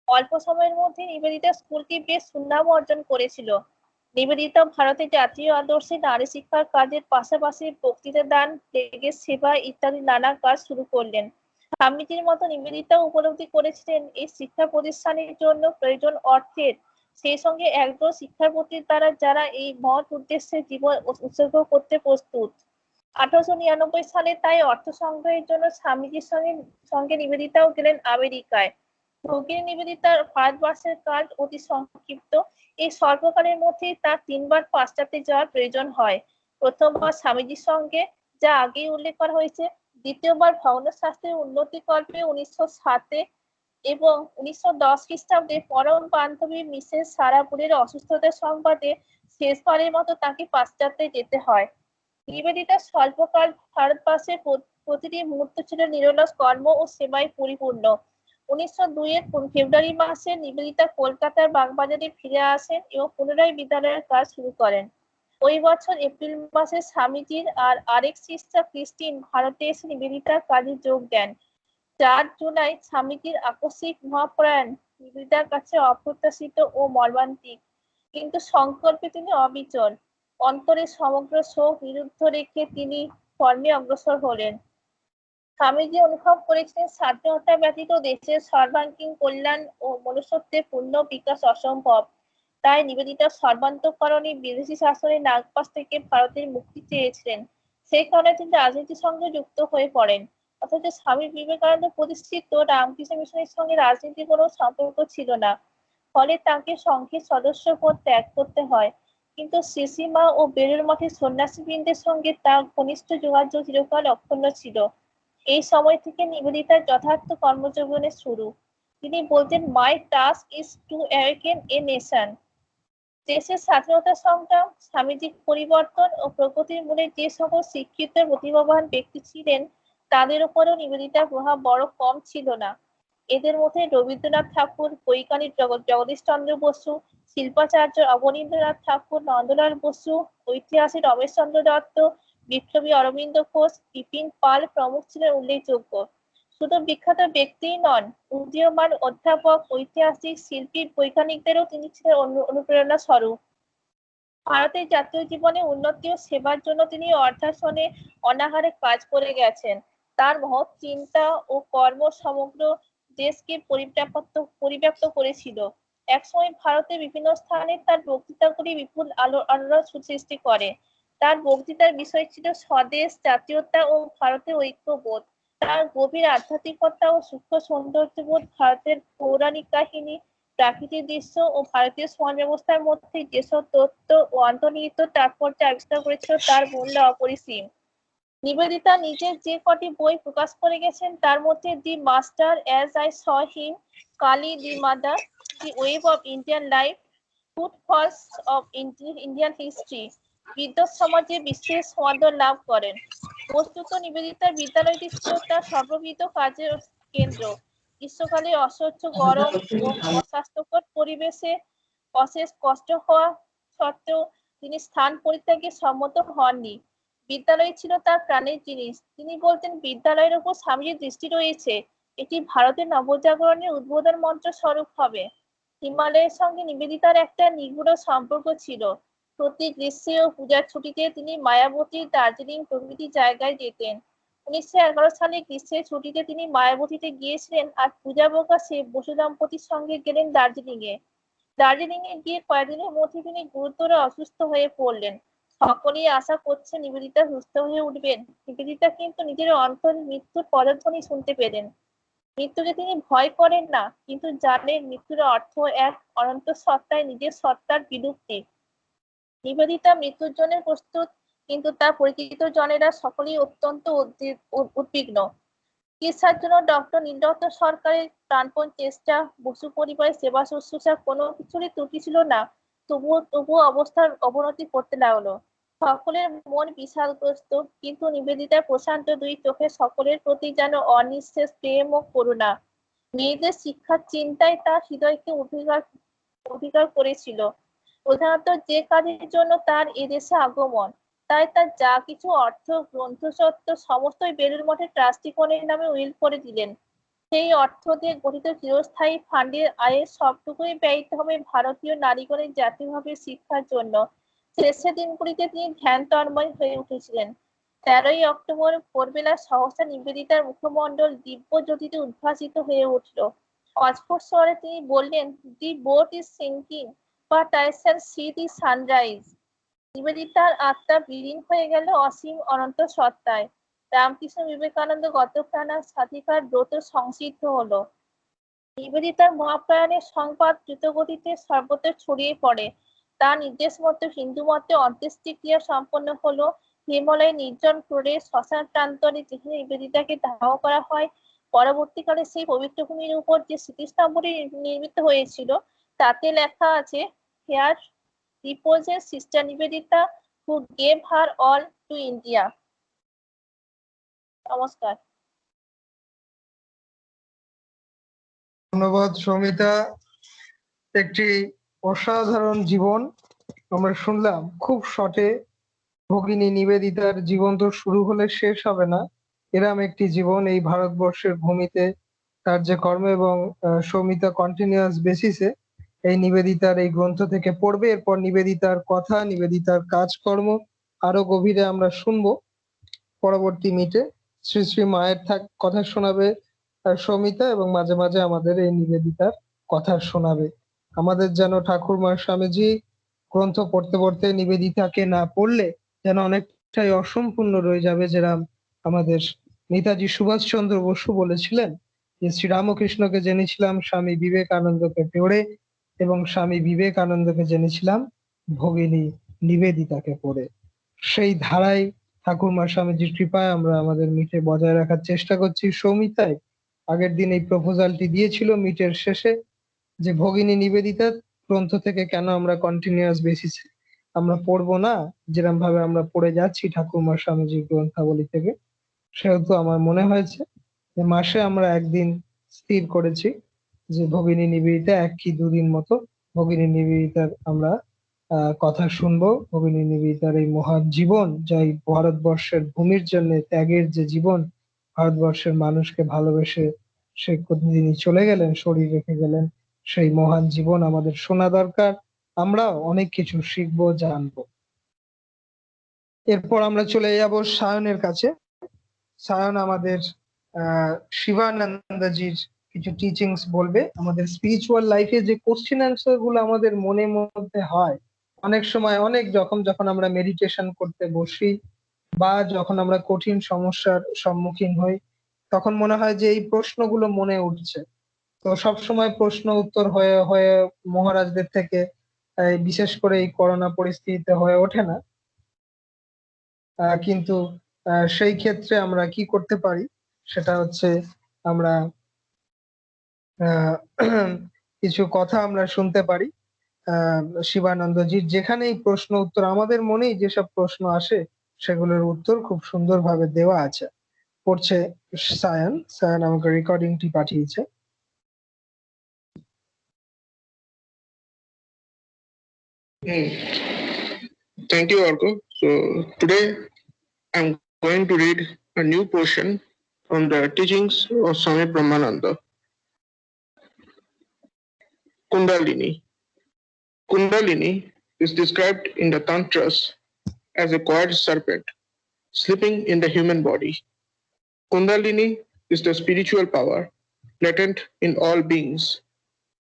অল্প সময়ের মধ্যে নিবেদিতা স্কুলটি বেশ সুনাম অর্জন করেছিল। নিবেদিতা ভারতের জাতীয় আদর্শে নারী শিক্ষার কাজের পাশাপাশি বক্তৃতা দান, প্লেগের সেবা ইত্যাদি নানা কাজ শুরু করলেন। স্বামীজির মতো নিবেদিতা উপলব্ধি করেছিলেন এই শিক্ষা প্রতিষ্ঠানের জন্য প্রয়োজন অর্থের, সেই সঙ্গে একদল শিক্ষার্থীর দ্বারা যারা এই মহৎ উদ্দেশ্যে জীবন উৎসর্গ করতে প্রস্তুত। 1899 সালে তাই অর্থ সংগ্রহের জন্য স্বামীজির সঙ্গে নিবেদিতাও গেলেন আমেরিকায়। ভগিনী নিবেদিতার ভারতবর্ষের কাজ অতি সংক্ষিপ্ত। এই স্বল্পকালের মধ্যেই তার 3 বার পাশ্চাত্যে যাওয়ার প্রয়োজন হয়। প্রথমবার স্বামীজির সঙ্গে, যা আগেই উল্লেখ করা হয়েছে। দ্বিতীয়বার ভগ্ন শাস্ত্রের উন্নতি কল্পে 1907 এবং 1910 খ্রিস্টাব্দে পরম বান্ধবী মিসেস সারাপুরের অসুস্থতার সংবাদে শেষবারের মতো তাকে পাশ্চাত্যে যেতে হয়। নিবেদিতার স্বল্পকাল ভারতবর্ষের প্রতিটি মুহূর্ত ছিল নিরলস কর্ম ও সেবায় পরিপূর্ণ। 1902 এর ফেব্রুয়ারি মাসে নিবেদিতা কলকাতার বাগবাজারে ফিরে আসেন এবং পুনরায় বিদ্যালয়ের কাজ শুরু করেন। ওই বছর এপ্রিল মাসে স্বামীজির আর আরেক সিস্টার ক্রিস্টিন ভারতে এসে নিবেদিতার কাজে যোগ দেন। 4 জুলাই স্বামীজির আকস্মিক মহাপ্রয়াণ নিবেদিতার কাছে অপ্রত্যাশিত ও মর্মান্তিক, কিন্তু সংকল্পে তিনি অবিচল। অন্তরে সমগ্র শোক নিরুদ্ধ রেখে তিনি কর্মে অগ্রসর হলেন। স্বামীজি অনুভব করেছিলেন স্বাধীনতা ব্যতীত দেশের সর্বাঙ্গীন কল্যাণ ও মনুষ্যত্বের পূর্ণ বিকাশ অসম্ভব। তাই নিবেদিতা সর্বান্তঃকরণে বিদেশি শাসনের নাগপাশ থেকে ভারতের মুক্তি চেয়েছিলেন। সেই কারণে তিনি রাজনীতির সঙ্গে যুক্ত হয়ে পড়েন। অথচ স্বামী বিবেকানন্দ প্রতিষ্ঠিত রামকৃষ্ণ মিশনের সঙ্গে রাজনীতির কোনো সম্পর্ক ছিল না। ফলে তাকে সংঘের সদস্য পদ ত্যাগ করতে হয়। কিন্তু শ্রীশ্রীমা ও বেলুড় মঠের সন্ন্যাসীবৃন্দের সঙ্গে তার ঘনিষ্ঠ যোগাযোগ চিরকাল অক্ষুণ্ণ ছিল। এই সময় থেকে নিবেদিতার যথার্থ কর্মজীবনের শুরু। তিনি বলতেন, my task is to awaken a nation. দেশের স্বাধীনতা সংগ্রাম, সামাজিক পরিবর্তন ও প্রগতির মূলে যে সকল শিক্ষিত প্রতিভাবান ব্যক্তি ছিলেন তাদের উপরও নিবেদিতার প্রভাব বড় কম ছিল না। এদের মধ্যে রবীন্দ্রনাথ ঠাকুর, বৈজ্ঞানিক জগদীশ চন্দ্র বসু, শিল্পাচার্য অবনীন্দ্রনাথ ঠাকুর, নন্দলাল বসু, ঐতিহাসিক রমেশচন্দ্র দত্ত, বিপ্লবী অরবিন্দ ঘোষ, বিপিন পাল প্রমুখ ছিলেন উল্লেখযোগ্য। শুধু বিখ্যাত ব্যক্তিই নন, উদীয়মান অধ্যাপক, ঐতিহাসিক, শিল্পী, বৈজ্ঞানিকদেরও তিনি ছিলেন অনুপ্রেরণা স্বরূপ। ভারতের জাতীয় জীবনে উন্নতি ও সেবার জন্য তিনি অর্থাসনে অনাহারে কাজ করে গেছেন। তার মহৎ চিন্তা ও কর্ম সমগ্র দেশকে পরিব্যাপ্ত করেছিল। একসময় ভারতের বিভিন্ন স্থানে তার বক্তৃতাগুলি বিপুল আলোড়ন সৃষ্টি করে। তার বক্তৃতার বিষয় ছিল স্বদেশ, জাতীয়তা ও ভারতের ঐক্যবোধ। তার গভীর আধ্যাত্মিকতা ও সূক্ষ্ম সৌন্দর্যবোধ ভারতের পৌরাণিক কাহিনী, প্রাকৃতিক দৃশ্য ও ভারতীয় সমাজ ব্যবস্থার মধ্যে যেসব তত্ত্ব ও অন্তর্নিহিত তাৎপর্য আবিষ্কার করেছিল তার মূল্য অপরিসীম। নিবেদিতা নিজে যে কটি বই প্রকাশ করে গেছেন তার মধ্যে the master as I saw him, Kali, the mother, the wave of Indian life, footfalls of Indian history বিদ্যুৎ সমাজে বিশেষ সমাদর লাভ করেন। বস্তুত নিবেদিতার বিদ্যালয়টি ছিল তার সর্ববিধ কাজের কেন্দ্র। গ্রীষ্মকালে অসহ্য গরম ও অস্বাস্থ্যকর পরিবেশে অশেষ কষ্ট হওয়া সত্ত্বেও তিনি স্থান পরিত্যাগে সম্মত হননি। বিদ্যালয় ছিল তার প্রাণের জিনিস। তিনি বলতেন, বিদ্যালয়ের উপর স্বামীজির দৃষ্টি রয়েছে, এটি ভারতের নবজাগরণের উদ্বোধন মন্ত্র স্বরূপ হবে। হিমালয়ের সঙ্গে নিবেদিতার একটা নিগুড় সম্পর্ক ছিল। প্রতি গ্রীষ্মে ও পূজার ছুটিতে তিনি মায়াবতী, দার্জিলিং প্রভৃতি জায়গায় যেতেন। 1911 সালে গ্রীষ্মের ছুটিতে তিনি মায়াবতীতে গিয়েছিলেন আর পূজা প্রকাশে বসু দম্পতির সঙ্গে গেলেন দার্জিলিং এ। দার্জিলিং এ গিয়ে কয়েকদিনের মধ্যে তিনি গুরুতর অসুস্থ হয়ে পড়লেন। সকলেই আশা করছে নিবেদিতা সুস্থ হয়ে উঠবেন। নিবেদিতা কিন্তু নিজের অন্তরে মৃত্যুর পদধ্বনি শুনতে পেলেন। মৃত্যুকে তিনি ভয় করেন না, কিন্তু জানেন মৃত্যুর অর্থ এক অনন্ত সত্তায় নিজের সত্তার বিলুপ্তি। নিবেদিতা মৃত্যুর জন্য প্রস্তুত, কিন্তু তার পরিচিত জনেরা সকলেই অত্যন্ত উদ্বিগ্ন। চিকিৎসার জন্য ডক্টর নীলরত্ন সরকারের প্রাণপণ চেষ্টা, বসু পরিবারের সেবা শুশ্রূষা কোনো কিছুরই ত্রুটি ছিল না। তবুও অবস্থার অবনতি করতে লাগলো। সকলের মন বিষাদগ্রস্ত, কিন্তু নিবেদিতার প্রশান্ত দুই চোখে সকলের প্রতি যেন অনিঃশেষ প্রেম ও করুণা। মেয়েদের শিক্ষার চিন্তায় তার হৃদয়কে অধিকার করেছিল। প্রধানত যে কাজের জন্য তার এদেশে আগমন, তাই তার যা কিছু অর্থ, গ্রন্থস্বত্ব সমস্তই বেলুড় মঠের ট্রাস্টিগণের নামে উইল করে দিলেন। সেই অর্থ দিয়ে গঠিত চিরস্থায়ী ফান্ডের আয়ের সবটুকুই ব্যয়িত হবে ভারতীয় নারীগণের জাতীয়ভাবে শিক্ষার জন্য। শেষের দিনগুলিতে তিনি ধ্যান তন্ময় হয়ে উঠেছিলেন। 13ই অক্টোবর ভোরবেলা সহসা নিবেদিতার মুখমণ্ডল দিব্য জ্যোতিতে উদ্ভাসিত হয়ে উঠল। অস্ফুট স্বরে তিনি বললেন, "the boat is sinking, but I shall see the sunrise." নিবেদিতার আত্মা বিলীন হয়ে গেল অসীম অনন্ত সত্তায়। রামকৃষ্ণ বিবেকানন্দ গতপ্রাণা সাধিকার ব্রত সংসিদ্ধ হলো। নিবেদিতার মহাপ্রয়াণের সংবাদ দ্রুতগতিতে সর্বত্র ছড়িয়ে পড়ে। তার নির্দেশ মতো হিন্দু মতে অন্ত্যেষ্টিক্রিয়া সম্পন্ন হলো। হিমালয়ের নির্জন ক্রোড়ে শ্মশান প্রান্তরে যেখানে নিবেদিতাকে দাহ করা হয়, পরবর্তীকালে সেই পবিত্র ভূমির উপর যে স্মৃতিস্তম্ভটি নির্মিত হয়েছিল, তাতে লেখা আছে, "Here reposes Sister Nivedita, who gave her all to India." নমস্কার। ধন্যবাদ সৌমিতা। একটি অসাধারণ জীবন আমরা শুনলাম খুব শর্টে। ভগিনী নিবেদিতার জীবন তো শুরু হলে শেষ হবে না, এরম একটি জীবন এই ভারতবর্ষের ভূমিতে তার যে কর্ম, এবং সৌমিতা কন্টিনিউয়াস বেসিসে এই নিবেদিতার এই গ্রন্থ থেকে পড়বে। এরপর নিবেদিতার কথা, নিবেদিতার কাজকর্ম আরো গভীরে আমরা শুনবো পরবর্তী মিটে। শ্রী শ্রী মায়ের কথা শোনাবে সৌমিতা, এবং মাঝে মাঝে আমাদের এই নিবেদিতার কথা শোনাবে। আমাদের যেন ঠাকুরমা স্বামীজি গ্রন্থ পড়তে পড়তে নিবেদিতাকে না পড়লে যেন অনেকটাই অসম্পূর্ণ রয়ে যাবে। যেরকম আমাদের নেতাজি সুভাষচন্দ্র বসু বলেছিলেন যে, শ্রীরামকৃষ্ণকে জেনেছিলাম স্বামী বিবেকানন্দকে পড়ে, এবং স্বামী বিবেকানন্দকে জেনেছিলাম ভগিনী নিবেদিতাকে পড়ে। সেই ধারায় ঠাকুরমা স্বামীজির কৃপায় আমরা আমাদের মিটে বজায় রাখার চেষ্টা করছি। সৌমিতায় আগের দিন এই প্রপোজালটি দিয়েছিল মিটের শেষে, যে ভগিনী নিবেদিতা গ্রন্থ থেকে কেন আমরা কন্টিনিউয়াস বেসিসে আমরা পড়বো না, যেরকম ভাবে আমরা পড়ে যাচ্ছি ঠাকুরমা স্বামীজির গ্রন্থাবলী থেকে। সেহেতু আমার মনে হয়েছে যে মাসে আমরা একদিন স্থির করেছি যে ভগিনী নিবেদিতা 1 কি 2 দিন মতো ভগিনী নিবেদিতার আমরা কথা শুনবো। ভগিনী নিবেদিতার এই মহান জীবন, যা এই ভারতবর্ষের ভূমির জন্য ত্যাগের যে জীবন, ভারতবর্ষের মানুষকে ভালোবেসে সে তিনি চলে গেলেন, শরীর রেখে গেলেন, সেই মহান জীবন আমাদের শোনা দরকার। আমরা অনেক কিছু শিখবো, জানবো। এরপর আমরা চলে যাব সায়নের কাছে। সায়ন আমাদের শিবানন্দজির কিছু টিচিংস বলবে। আমাদের স্পিরিচুয়াল লাইফে যে কোশ্চেন অ্যান্সার গুলো আমাদের মনের মধ্যে হয় অনেক সময়, যখন আমরা মেডিটেশন করতে বসি বা যখন আমরা কঠিন সমস্যার সম্মুখীন হই, তখন মনে হয় যে এই প্রশ্নগুলো মনে উঠছে। তো সবসময় প্রশ্ন উত্তর হয়ে হয়ে মহারাজদের থেকে বিশেষ করে এই করোনা পরিস্থিতিতে হয়ে ওঠে না। কিন্তু সেই ক্ষেত্রে আমরা কি করতে পারি সেটা হচ্ছে আমরা কিছু কথা আমরা শুনতে পারি শিবানন্দজির, যেখানে এই প্রশ্ন উত্তর আমাদের মনেই যেসব প্রশ্ন আসে সেগুলোর উত্তর খুব সুন্দরভাবে দেওয়া আছে। পড়ছে সায়ন আমাকে রেকর্ডিংটি পাঠিয়েছে। Thank you, Arko. So today I'm going to read a new portion on the teachings of Swami Brahmananda. Kundalini. Kundalini is described in the Tantras as a coiled serpent sleeping in the human body. Kundalini is the spiritual power latent in all beings.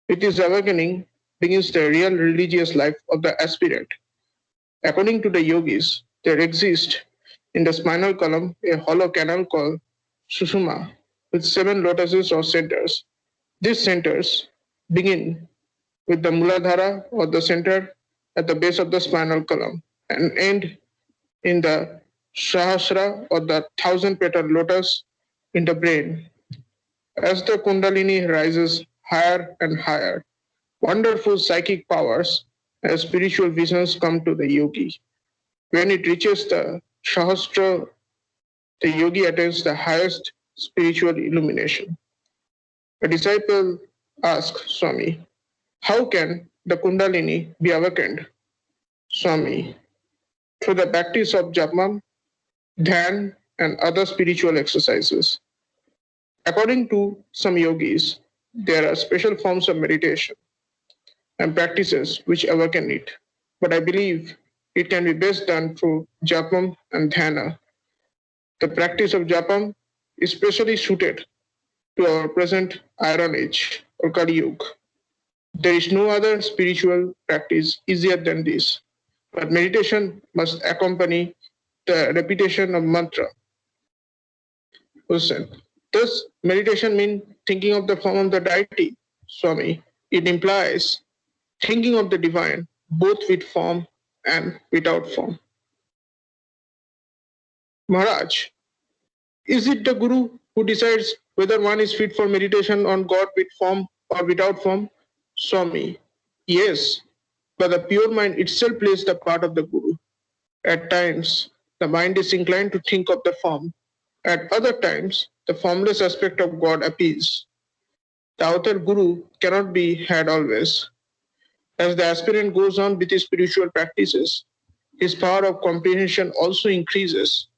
With its awakening begins the real religious life of the aspirant. According to the yogis, there exists in the spinal column a hollow canal called Sushumna with 7 lotuses or centers. These centers begin with the Muladhara or the center at the base of the spinal column and end in the Sahasra or the 1,000-petal lotus in the brain. As the Kundalini rises higher and higher, wonderful psychic powers and spiritual visions come to the yogi. When it reaches the Sahasra, the yogi attains the highest spiritual illumination. A disciple asks Swami, how can the Kundalini be awakened? Swami, through the practice of japam, dhyan, and other spiritual exercises. According to some yogis, there are special forms of meditation and practices which awaken it, but I believe it can be best done through japam and dhyana. The practice of japam is specially suited to our present Iron Age or Kali Yuga. There is no other spiritual practice easier than this, but meditation must accompany the repetition of mantra. Question. Does meditation mean thinking of the form of the deity? Swami, it implies thinking of the divine both with form and without form. Maharaj, is it the Guru who decides whether one is fit for meditation on God with form or without form? Swami, yes, but the pure mind itself plays the part of the Guru. At times, the mind is inclined to think of the form. At other times, the formless aspect of God appears. The outer Guru cannot be had always. As the aspirant goes on with his spiritual practices, his power of comprehension also increases.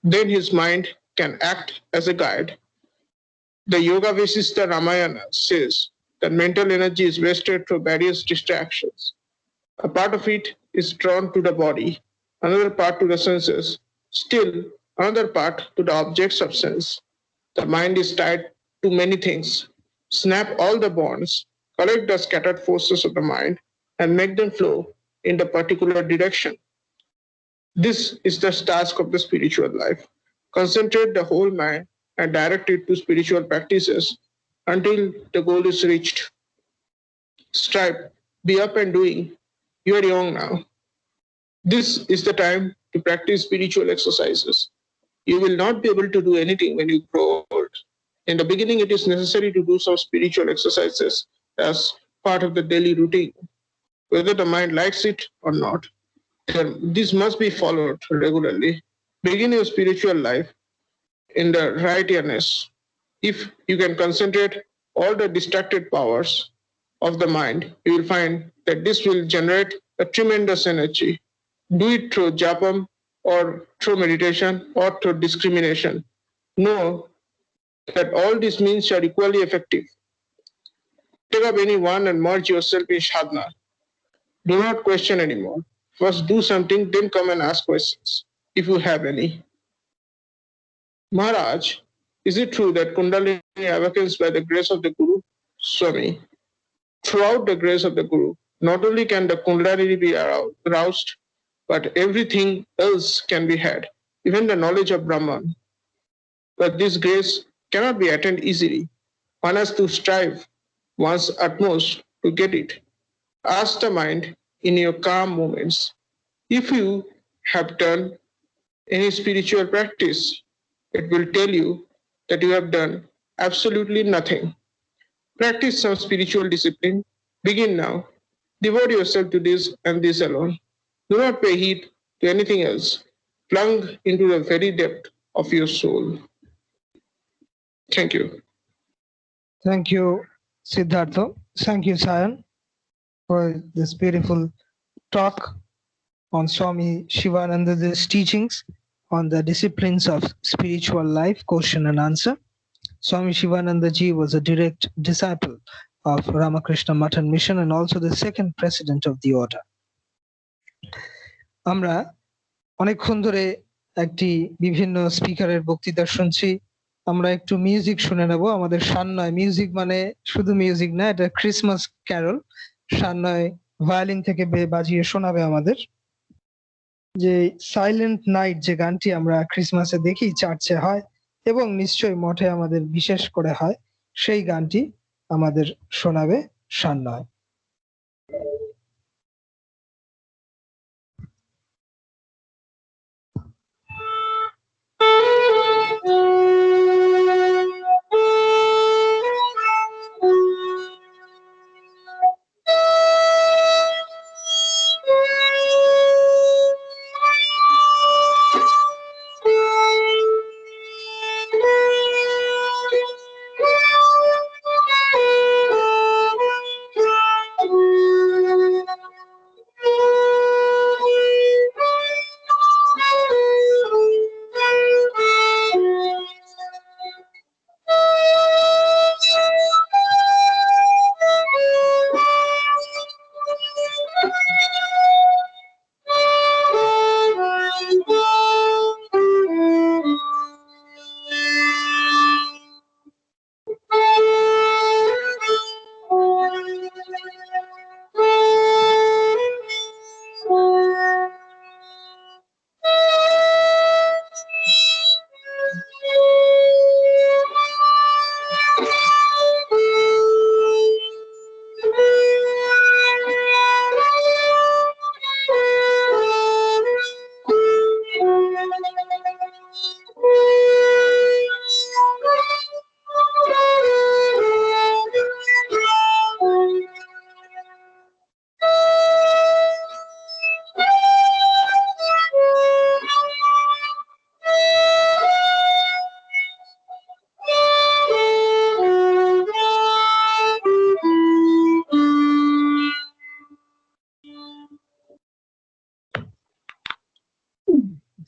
Then his mind can act as a guide. The Yoga Vasistha Ramayana says that mental energy is wasted through various distractions. A part of it is drawn to the body, another part to the senses, still another part to the objects of sense. The mind is tied to many things. Snap all the bonds, collect the scattered forces of the mind, and make them flow in the particular direction. This is the task of the spiritual life. Concentrate the whole mind and direct it to spiritual practices until the goal is reached. Strive, be up and doing. You are young now. This is the time to practice spiritual exercises. You will not be able to do anything when you grow old. In the beginning, it is necessary to do some spiritual exercises as part of the daily routine. Whether the mind likes it or not, this must be followed regularly. Begin your spiritual life in the right earnest. If you can concentrate all the distracted powers of the mind, you will find that this will generate a tremendous energy. Do it through japam or through meditation or through discrimination. Know that all these means are equally effective. Take up any one and merge yourself in sadhana. Do not question anymore. First do something, then come and ask questions, if you have any. Maharaj, is it true that Kundalini awakens by the grace of the Guru? Swami, throughout the grace of the Guru, not only can the Kundalini be aroused, but everything else can be had, even the knowledge of Brahman. But this grace cannot be attained easily. One has to strive one's utmost to get it. Ask the mind in your calm moments. If you have done any spiritual practice, it will tell you that you have done absolutely nothing. Practice some spiritual discipline. Begin now. Devote yourself to this and this alone. Do not pay heed to anything else. Plunge into the very depth of your soul. Thank you. Thank you, Siddhartha. Thank you, Sayan, for this beautiful talk on Swami Shivananda's teachings on the disciplines of spiritual life, question and answer. Swami Shivananda Ji was a direct disciple of Ramakrishna Mathan Mission and also the second president of the order. আমরা অনেকক্ষণ ধরে একটি বিভিন্ন স্পিকারের বক্তৃতা শুনছি। আমরা একটু মিউজিক শুনে নেব। আমাদের সান্নয় মিউজিক মানে শুধু মিউজিক না, এটা ক্রিসমাস ক্যারল। সান্নয় ভায়োলিন থেকে বাজিয়ে শোনাবে আমাদের। যে সাইলেন্ট নাইট যে গানটি আমরা ক্রিসমাসে দেখি, চার্চে হয় এবং নিশ্চয়ই মঠে আমাদের বিশেষ করে হয়, সেই গানটি আমাদের শোনাবে সান্নয়।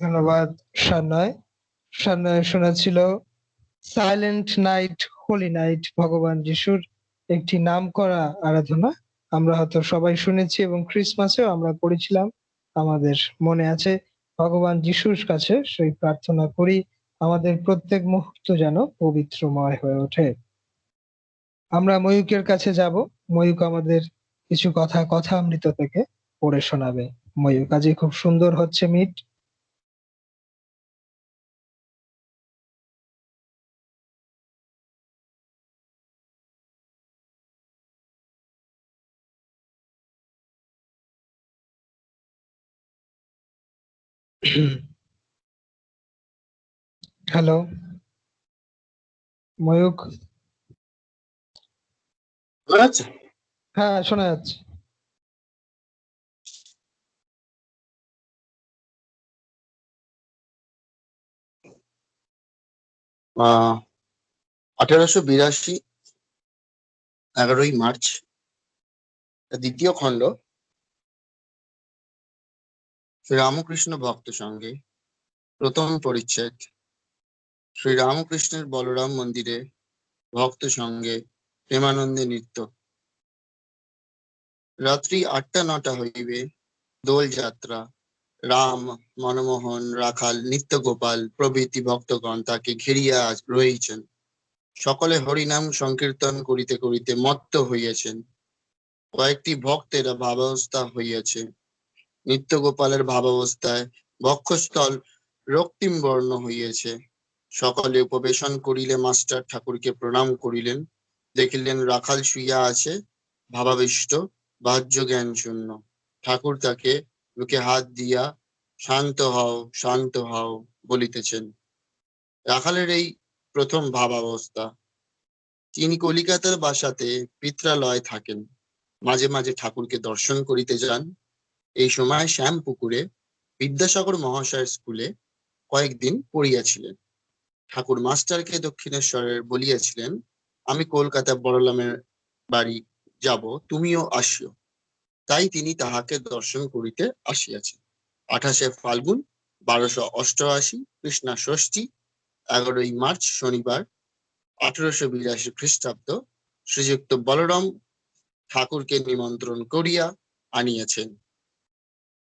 ধন্যবাদ সান্নয়। সান্নয় শোনাচ্ছিল সাইলেন্ট নাইট হোলি নাইট, ভগবান যিশুর একটি নামকরা আরাধনা। আমরা হয়তো সবাই শুনেছি এবং ক্রিসমাসেও আমরা পড়েছিলাম। আমাদের মনে আছে। ভগবান যিশুর কাছে সেই প্রার্থনা করি আমাদের প্রত্যেক মুহূর্ত যেন পবিত্রময় হয়ে ওঠে। আমরা ময়ূকের কাছে যাব। ময়ূক আমাদের কিছু কথা অমৃত থেকে পড়ে শোনাবে। ময়ূক আজই খুব সুন্দর হচ্ছে মিট। হ্যালো ময়ূক। হ্যাঁ শোনা যাচ্ছে। আহ 1882 11ই মার্চ, দ্বিতীয় খণ্ড, শ্রী রামকৃষ্ণ ভক্ত সঙ্গে, প্রথম পরিচ্ছেদ। শ্রী রামকৃষ্ণের বলরাম মন্দিরে ভক্ত সঙ্গে প্রেমানন্দে নৃত্য। রাত্রি 8টা-9টা হইবে, দোল যাত্রা। রাম, মনমোহন, রাখাল, নিত্যগোপাল প্রভৃতি ভক্তগণ তাকে ঘিরিয়া রহিছেন। সকলে হরিনাম সংকীর্তন করিতে করিতে মত্ত হইয়াছেন। কয়েকটি ভক্তের ভাবাবস্থা হইয়াছে। নিত্যগোপালের ভাবাবস্থায় বক্ষস্থল রক্তিম বর্ণ হইয়াছে। সকলে উপবেশন করিলে মাস্টার ঠাকুরকে প্রণাম করিলেন। দেখিলেন রাখাল শুইয়া আছে, ভাবাবিষ্ট, বাহ্য জ্ঞান শূন্য। ঠাকুর তাকে বুকে হাত দিয়া শান্ত হও, শান্ত হও বলিতেছেন। রাখালের এই প্রথম ভাবাবস্থা। তিনি কলিকাতার বাসাতে পিত্রালয় থাকেন। মাঝে মাঝে ঠাকুরকে দর্শন করিতে যান। এই সময় শ্যামপুকুরে বিদ্যাসাগর মহাশয়ের স্কুলে কয়েকদিন পড়িয়াছিলেন। ঠাকুর মাস্টারকে দক্ষিণেশ্বরের বলিয়াছিলেন, আমি কলকাতা বড়লামের বাড়ি যাব, তুমিও আসিও। তাই তিনি তাহাকে দর্শন করিতে আসিয়াছেন। 28শে ফাল্গুন 1288, কৃষ্ণা ষষ্ঠী, 11ই মার্চ শনিবার 1882 খ্রিস্টাব্দ শ্রীযুক্ত বলরাম ঠাকুরকে নিমন্ত্রণ করিয়া আনিয়াছেন।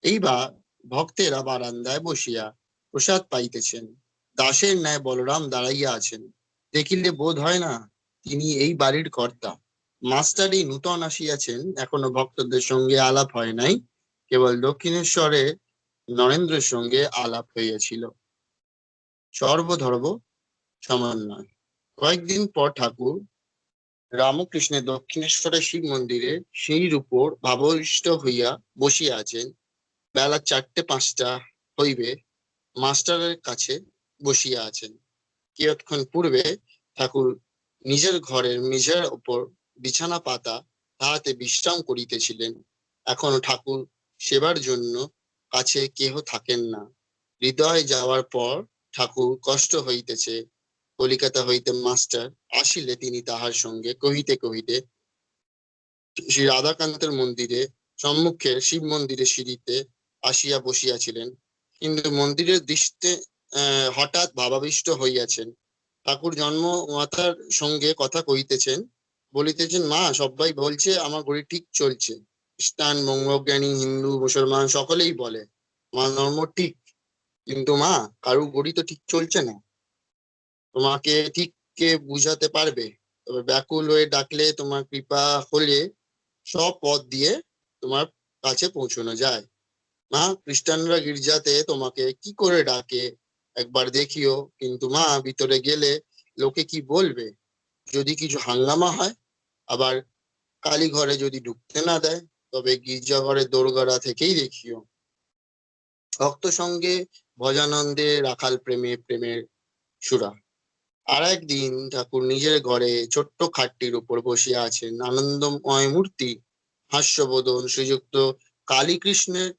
এইবার ভক্তেরা বারান্দায় বসিয়া প্রসাদ পাইতেছেন। দাসের ন্যায় বলরাম দাঁড়াইয়া আছেন। দেখিলে বোধ হয় না তিনি এই বাড়ির কর্তা। মাস্টারই নূতন আসিয়াছেন, এখনো ভক্তদের সঙ্গে আলাপ হয় নাই, কেবল দক্ষিণেশ্বরে নরেন্দ্রের সঙ্গে আলাপ হইয়াছিল। সর্বধর্ম সমন্বয়। কয়েকদিন পর ঠাকুর রামকৃষ্ণের দক্ষিণেশ্বরে শিব মন্দিরে সিঁড়ির উপর ভাববিষ্ট হইয়া বসিয়া আছেন। বেলা 4:05 হইবে, মাস্টারের কাছে বসিয়া আছেন। কিয়ৎক্ষণ পূর্বে ঠাকুর নিজের ঘরের মেঝের উপর বিছানা পাতা তাহাতে বিশ্রাম করিতেছিলেন। এখনো ঠাকুর সেবার জন্য কাছে কেহ থাকেন না। হৃদয় যাওয়ার পর ঠাকুর কষ্ট হইতেছে। কলিকাতা হইতে মাস্টার আসিলে তিনি তাহার সঙ্গে কহিতে কহিতে শ্রী রাধাকান্তের মন্দিরে সম্মুখে শিব মন্দিরের সিঁড়িতে আসিয়া বসিয়াছিলেন, কিন্তু মন্দিরের দৃষ্টে হঠাৎ ভাবাবিষ্ট হইয়াছেন। ঠাকুর জন্ম মাতার সঙ্গে কথা কহিতেছেন, বলিতেছেন, মা, সবাই বলছে আমার ঘড়ি ঠিক চলছে। খ্রিস্টান, ব্রহ্মজ্ঞানী, হিন্দু, মুসলমান সকলেই বলে আমার ধর্ম ঠিক, কিন্তু মা, কারু ঘড়ি তো ঠিক চলছে না। তোমাকে ঠিক কে বুঝাতে পারবে? তবে ব্যাকুল হয়ে ডাকলে, তোমার কৃপা হলে সব পথ দিয়ে তোমার কাছে পৌঁছানো যায়। মা, খ্রিস্টানরা গির্জাতে তোমাকে কি করে ডাকে একবার দেখিও। কিন্তু মা, ভিতরে গেলে লোকে কি বলবে? যদি কিছু হাঙ্গামা হয়, আবার কালী ঘরে যদি ঢুকতে না দেয়, তবে গির্জা ঘরের দোরগড়া থেকেই দেখিও। ভক্ত সঙ্গে ভজানন্দে রাখাল প্রেমে প্রেমের সুরা। আর একদিন ঠাকুর নিজের ঘরে ছোট্ট খাটটির উপর বসিয়া আছেন। আনন্দময় মূর্তি, হাস্যবোধন শ্রীযুক্ত কালীকৃষ্ণের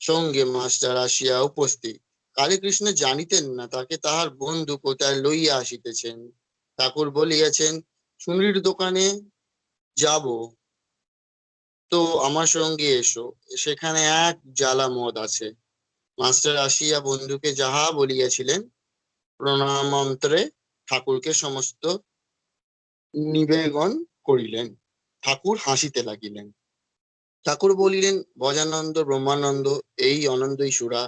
সঙ্গে মাস্টার আসিয়া উপস্থিত। কালীকৃষ্ণ জানিতেন না তাকে তাহার বন্ধু কোথায় লইয়া আসিতেছেন। ঠাকুর বলিয়াছেন, চুনির দোকানে যাব তো আমার সঙ্গে এসো, সেখানে এক জ্বালা মদ আছে। মাস্টার আসিয়া বন্ধুকে যাহা বলিয়াছিলেন প্রণামন্ত্রে ঠাকুরকে সমস্ত নিবেদন করিলেন। ঠাকুর হাসিতে লাগিলেন। ঠাকুর বলিলেন, ভজানন্দ, ব্রহ্মানন্দ, এই আনন্দই সুরা,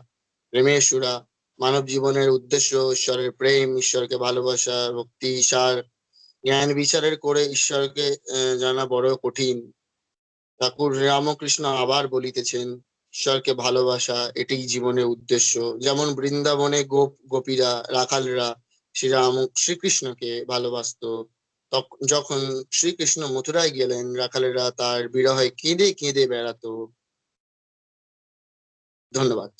প্রেমের সুরা। মানব জীবনের উদ্দেশ্য ঈশ্বরের প্রেম, ঈশ্বরকে ভালোবাসা, ভক্তি, সার। জ্ঞান বিচারের করে ঈশ্বরকে জানা বড় কঠিন। ঠাকুর রামকৃষ্ণ আবার বলিতেছেন, ঈশ্বরকে ভালোবাসা এটাই জীবনের উদ্দেশ্য। যেমন বৃন্দাবনে গোপীরা, রাখালরা শ্রীকৃষ্ণকে ভালোবাসতো, যখন শ্রীকৃষ্ণ মথুরায় গেলেন, রাখালেরা তার বিরহে কেঁদে কেঁদে বেড়াতো। ধন্যবাদ।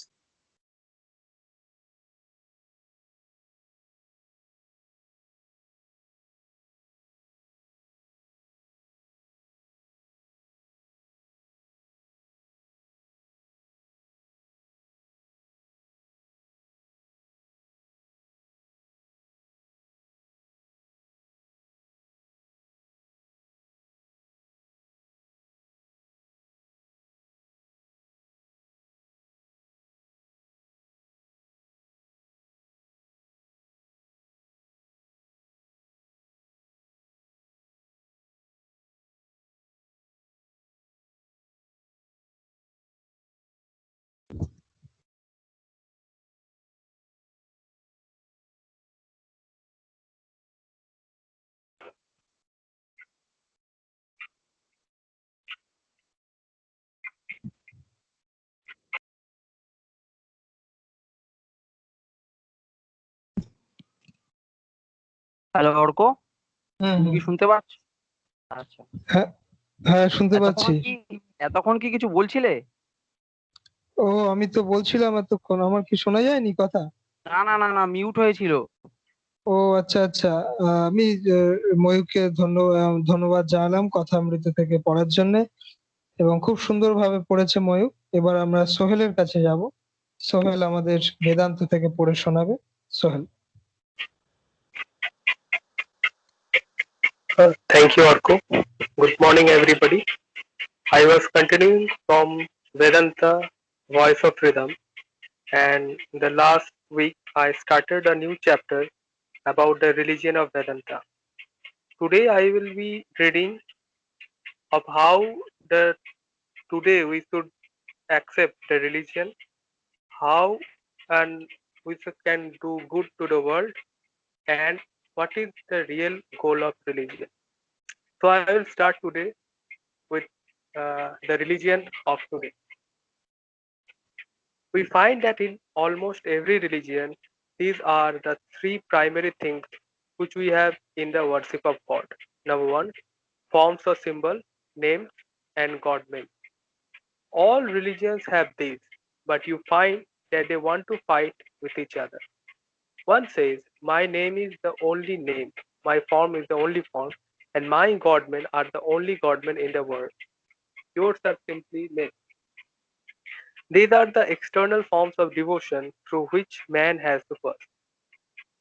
হ্যালো অর্ক, হুম তুমি হুম। কি শুনতে পাচ্ছ? আচ্ছা, হ্যাঁ হ্যাঁ, শুনতে পাচ্ছি। এতক্ষণ কি কিছু বলছিলে? ও, আমি তো বলছিলাম এতক্ষণ, আমার কি শোনা যায়নি কথা? না না না না, মিউট হয়েছিল। ও আচ্ছা আচ্ছা। আমি ময়ূরকে ধন্যবাদ জানালাম কথামৃত থেকে পড়ার জন্য, এবং খুব সুন্দরভাবে পড়েছে ময়ূর। এবার আমরা সোহেলের কাছে যাব। সোহেল আমাদের বেদান্ত থেকে পড়ে শোনাবে। Sohel. Thank you, Arko. Good morning, everybody. I was continuing from Vedanta, Voice of Rhythm, and the last week I started a new chapter about the religion of Vedanta. Today I will be reading of how the today we should accept the religion, how and can do good to the world, and what is the real goal of religion. So I will start today with the religion of today. We find that in almost every religion, these are the three primary things which we have in the worship of God. Number one, forms or symbol, names, and God name. All religions have these, but you find that they want to fight with each other. One says, my name is the only name, my form is the only form, and my godmen are the only godmen in the world. Yours are simply myths. These are the external forms of devotion through which man has to pass.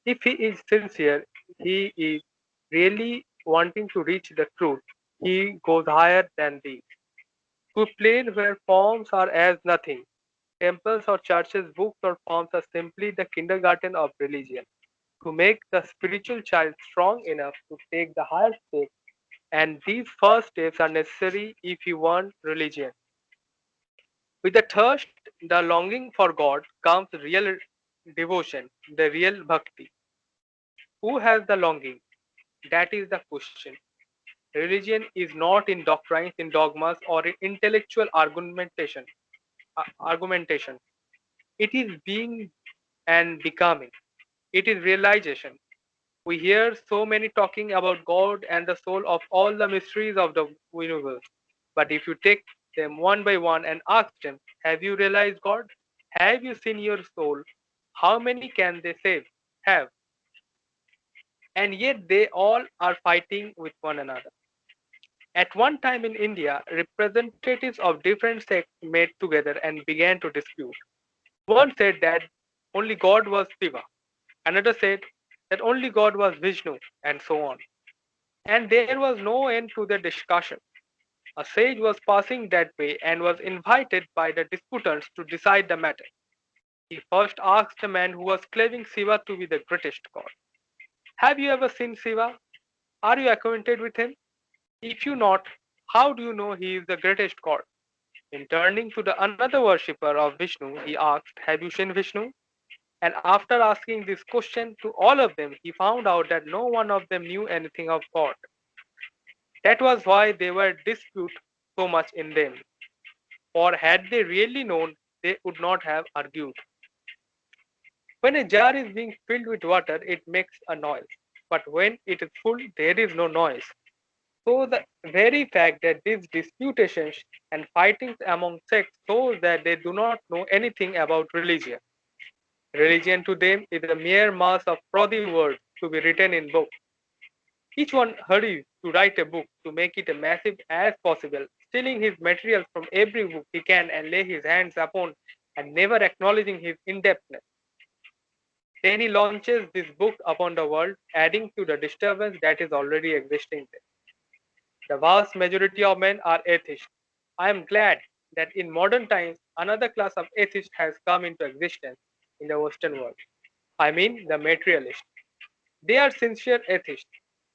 If he is sincere, he is really wanting to reach the truth, he goes higher than these. To a plane where forms are as nothing, temples or churches, books or forms are simply the kindergarten of religion. To make the spiritual child strong enough to take the higher steps, and these first steps are necessary if you want religion. With the thirst, the longing for God, comes real devotion, the real bhakti. Who has the longing? That is the question. Religion is not in doctrines, in dogmas, or in intellectual argumentation. It is being and becoming. It is realization. We hear so many talking about God and the soul of all the mysteries of the universe. But if you take them one by one and ask them, have you realized God? Have you seen your soul? How many can they say have? And yet they all are fighting with one another. At one time in India, representatives of different sects met together and began to dispute. One said that only God was Shiva, another said that only God was Vishnu, and so on. And there was no end to the discussion. A sage was passing that way and was invited by the disputants to decide the matter. He first asked the man who was claiming Shiva to be the greatest god, have you ever seen Shiva? Are you acquainted with him? If you not, how do you know he is the greatest god? In turning to the another worshipper of Vishnu, he asked, have you seen Vishnu? And after asking this question to all of them, he found out that no one of them knew anything of God. That was why they were dispute so much in them. For had they really known, they would not have argued. When a jar is being filled with water, it makes a noise. But when it is full, there is no noise. So the very fact that these disputations and fightings among sects shows that they do not know anything about religion. Religion to them is a mere mass of frothy words to be written in books. Each one hurries to write a book to make it as massive as possible, stealing his materials from every book he can and lay his hands upon and never acknowledging his in-depthness. Then he launches this book upon the world, adding to the disturbance that is already existing there. The vast majority of men are atheists. I am glad that in modern times another class of atheists has come into existence in the Western world. I mean the materialists. They are sincere atheists.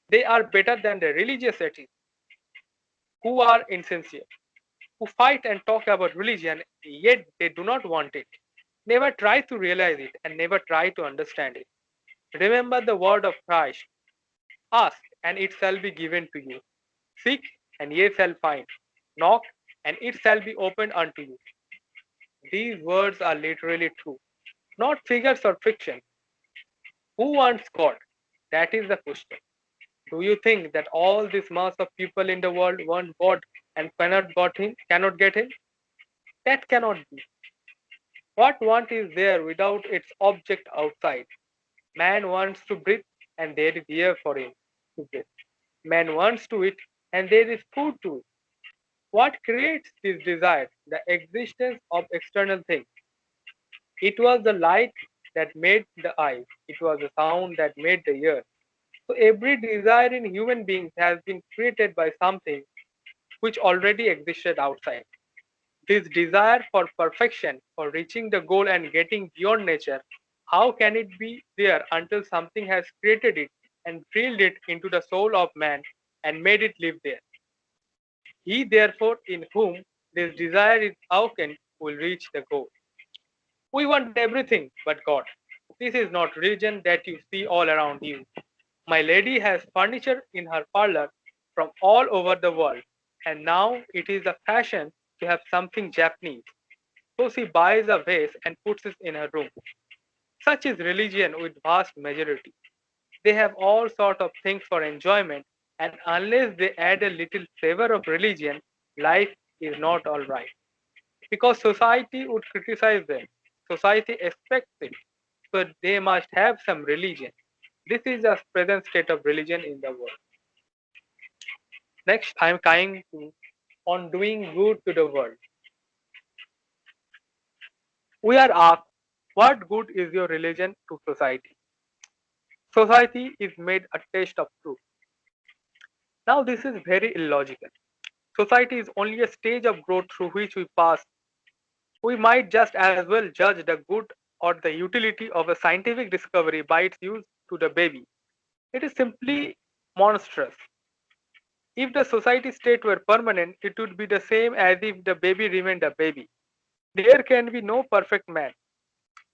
They are better than the religious atheists who are insincere, who fight and talk about religion, yet they do not want it, never try to realize it, and never try to understand it. Remember the word of Christ, ask and it shall be given to you. Seek and ye shall find. Knock and it shall be opened unto you. These words are literally true, not figures or fiction. Who wants God? That is the question. Do you think that all this mass of people in the world want God and cannot get him? That cannot be. What want is there without its object outside? Man wants to breathe and there is air for him to breathe. Man wants to eat and there is food to eat. What creates this desire? The existence of external things. It was the light that made the eyes. It was the sound that made the ear. So every desire in human beings has been created by something which already existed outside. This desire for perfection, for reaching the goal and getting beyond nature, how can it be there until something has created it and drilled it into the soul of man and made it live there. He therefore in whom this desire is awakened will reach the goal. We want everything but God. This is not religion that you see all around you. My lady has furniture in her parlor from all over the world, and now it is a fashion to have something Japanese. So she buys a vase and puts it in her room. Such is religion with vast majority. They have all sort of things for enjoyment, and unless they add a little flavor of religion, life is not all right. Because society would criticize them. Society expects it, so they must have some religion. This is the present state of religion in the world. Next, I am coming on doing good to the world. We are asked, what good is your religion to society? Society is made a test of truth. Now, this is very illogical. Society is only a stage of growth through which we pass. We might just as well judge the good or the utility of a scientific discovery by its use to the baby. It is simply monstrous. If the society state were permanent, it would be the same as if the baby remained a baby. There can be no perfect man,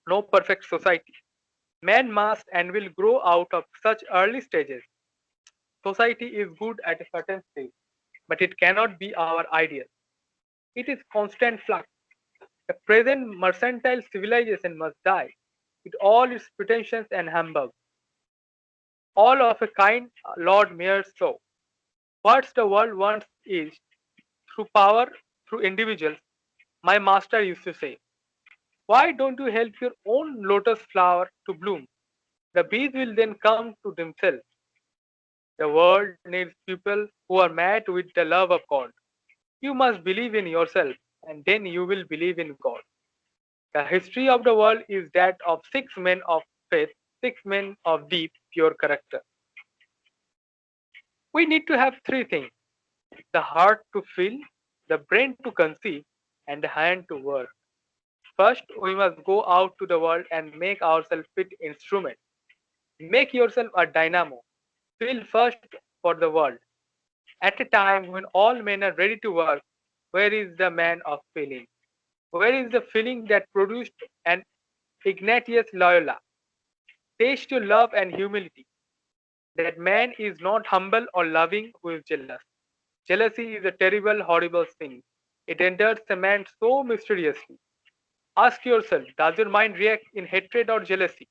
no perfect society. Man must and will grow out of such early stages. Society is good at a certain stage, but it cannot be our ideal. It is constant flux. The present mercantile civilization must die, with all its pretensions and humbug. All of a kind, Lord Mayor so. What the world wants is, through power, through individuals, my master used to say, why don't you help your own lotus flower to bloom? The bees will then come to themselves. The world needs people who are mad with the love of God. You must believe in yourself, and then you will believe in God. The history of the world is that of 6 men of faith, 6 men of deep, pure character. We need to have 3 things: the heart to feel, the brain to conceive, and the hand to work. First, we must go out to the world and make ourselves fit instruments. Make yourself a dynamo. Feel first for the world. At a time when all men are ready to work, where is the man of feeling? Where is the feeling that produced an Ignatius Loyola? Taste your love and humility. That man is not humble or loving who is jealous. Jealousy is a terrible, horrible sin. It enters a man so mysteriously. Ask yourself, does your mind react in hatred or jealousy?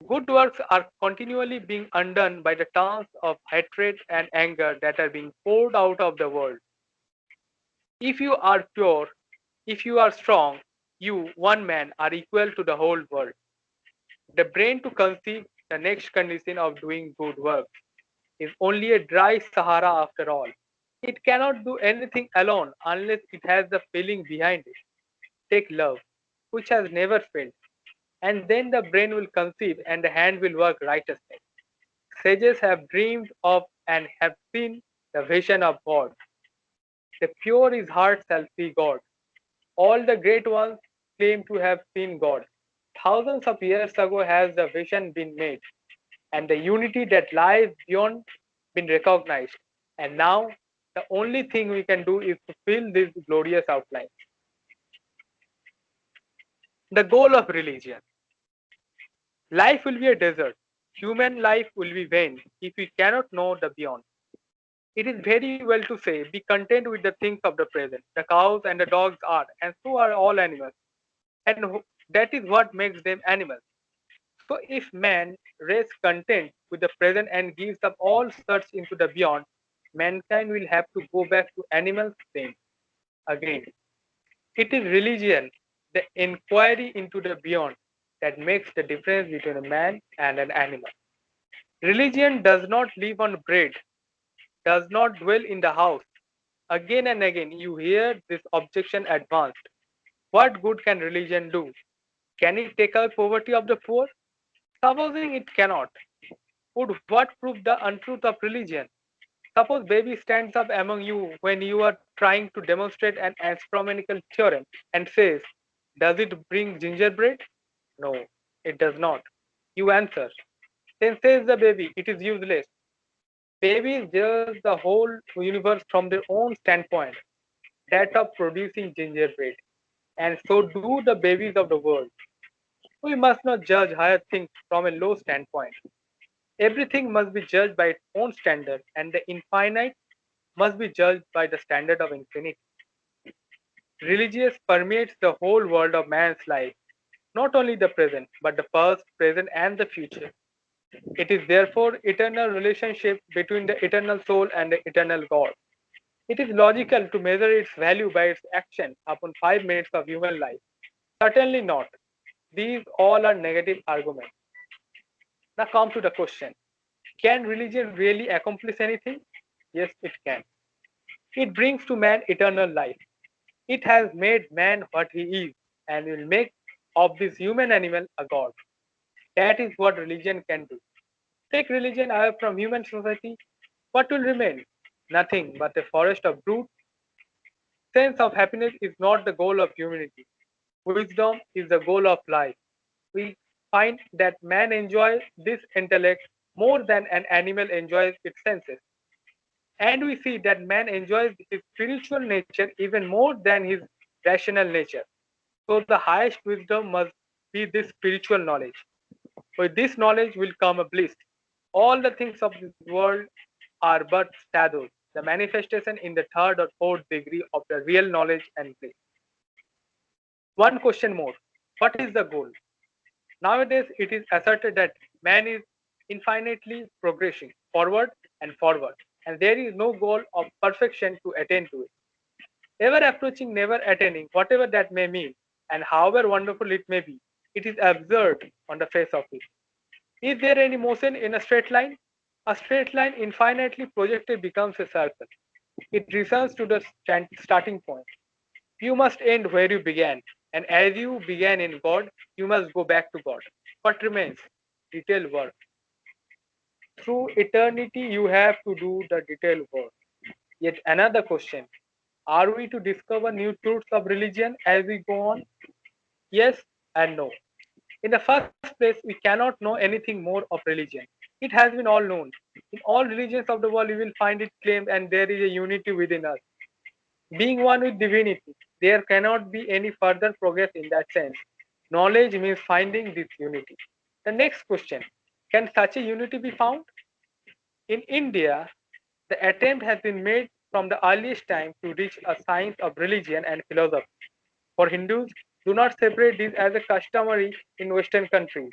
Good works are continually being undone by the tongues of hatred and anger that are being poured out of the world. If you are pure, if you are strong, you, one man, are equal to the whole world. The brain to conceive the next condition of doing good work is only a dry Sahara after all. It cannot do anything alone unless it has the feeling behind it. Take love, which has never failed, and then the brain will conceive and the hand will work righteousness. Sages have dreamed of and have seen the vision of God. The pure in heart shall see God. All the great ones claim to have seen God. Thousands of years ago has the vision been made, and the unity that lies beyond been recognized. And now the only thing we can do is to fill this glorious outline. The goal of religion. Life will be a desert. Human life will be vain if we cannot know the beyond. It is very well to say, be content with the things of the present. The cows and the dogs are, and so are all animals. And that is what makes them animals. So if man rests content with the present and gives up all search into the beyond, mankind will have to go back to animals same again. It is religion, the inquiry into the beyond, that makes the difference between a man and an animal. Religion does not live on bread, does not dwell in the house. Again and again you hear this objection advanced. What good can religion do? Can it take away poverty of the poor? Supposing it cannot, would what prove the untruth of religion? Suppose baby stands up among you when you are trying to demonstrate an astronomical theorem and says, does it bring gingerbread? No, it does not. You answer, Then says the baby, it is useless. Babies judge the whole universe from their own standpoint, that of producing gingerbread. And so do the babies of the world. We must not judge higher things from a low standpoint. Everything must be judged by its own standard, and the infinite must be judged by the standard of infinity. Religious permeates the whole world of man's life, not only the present, but the past, present, and the future. It is therefore eternal relationship between the eternal soul and the eternal God. It is logical to measure its value by its action upon 5 minutes of human life. Certainly not. These all are negative arguments. Now come to the question. Can religion really accomplish anything? Yes, it can. It brings to man eternal life. It has made man what he is and will make of this human animal a god. That is what religion can do. Take religion away from human society, what will remain? Nothing but a forest of brute. Sense of happiness is not the goal of humanity. Wisdom is the goal of life. We find that man enjoys this intellect more than an animal enjoys its senses. And we see that man enjoys his spiritual nature even more than his rational nature. So the highest wisdom must be this spiritual knowledge. With this knowledge will come a bliss. All the things of this world are but shadows, the manifestation in the third or fourth degree of the real knowledge and bliss. One question more. What is the goal? Nowadays, it is asserted that man is infinitely progressing forward and forward, and there is no goal of perfection to attain to it. Ever approaching, never attaining, whatever that may mean, and however wonderful it may be, it is absurd on the face of it. Is there any motion in a straight line? A straight line infinitely projected becomes a circle. It returns to the starting point. You must end where you began, and as you began in God, you must go back to God. What remains? Detailed work. Through eternity, you have to do the detailed work. Yet another question. Are we to discover new truths of religion as we go on? Yes and no. In the first place, we cannot know anything more of religion. It has been all known. In all religions of the world, you will find it claimed, and there is a unity within us. Being one with divinity, there cannot be any further progress in that sense. Knowledge means finding this unity. The next question, can such a unity be found? In India, the attempt has been made from the earliest time to reach a science of religion and philosophy. For Hindus, do not separate these as a customary in Western countries.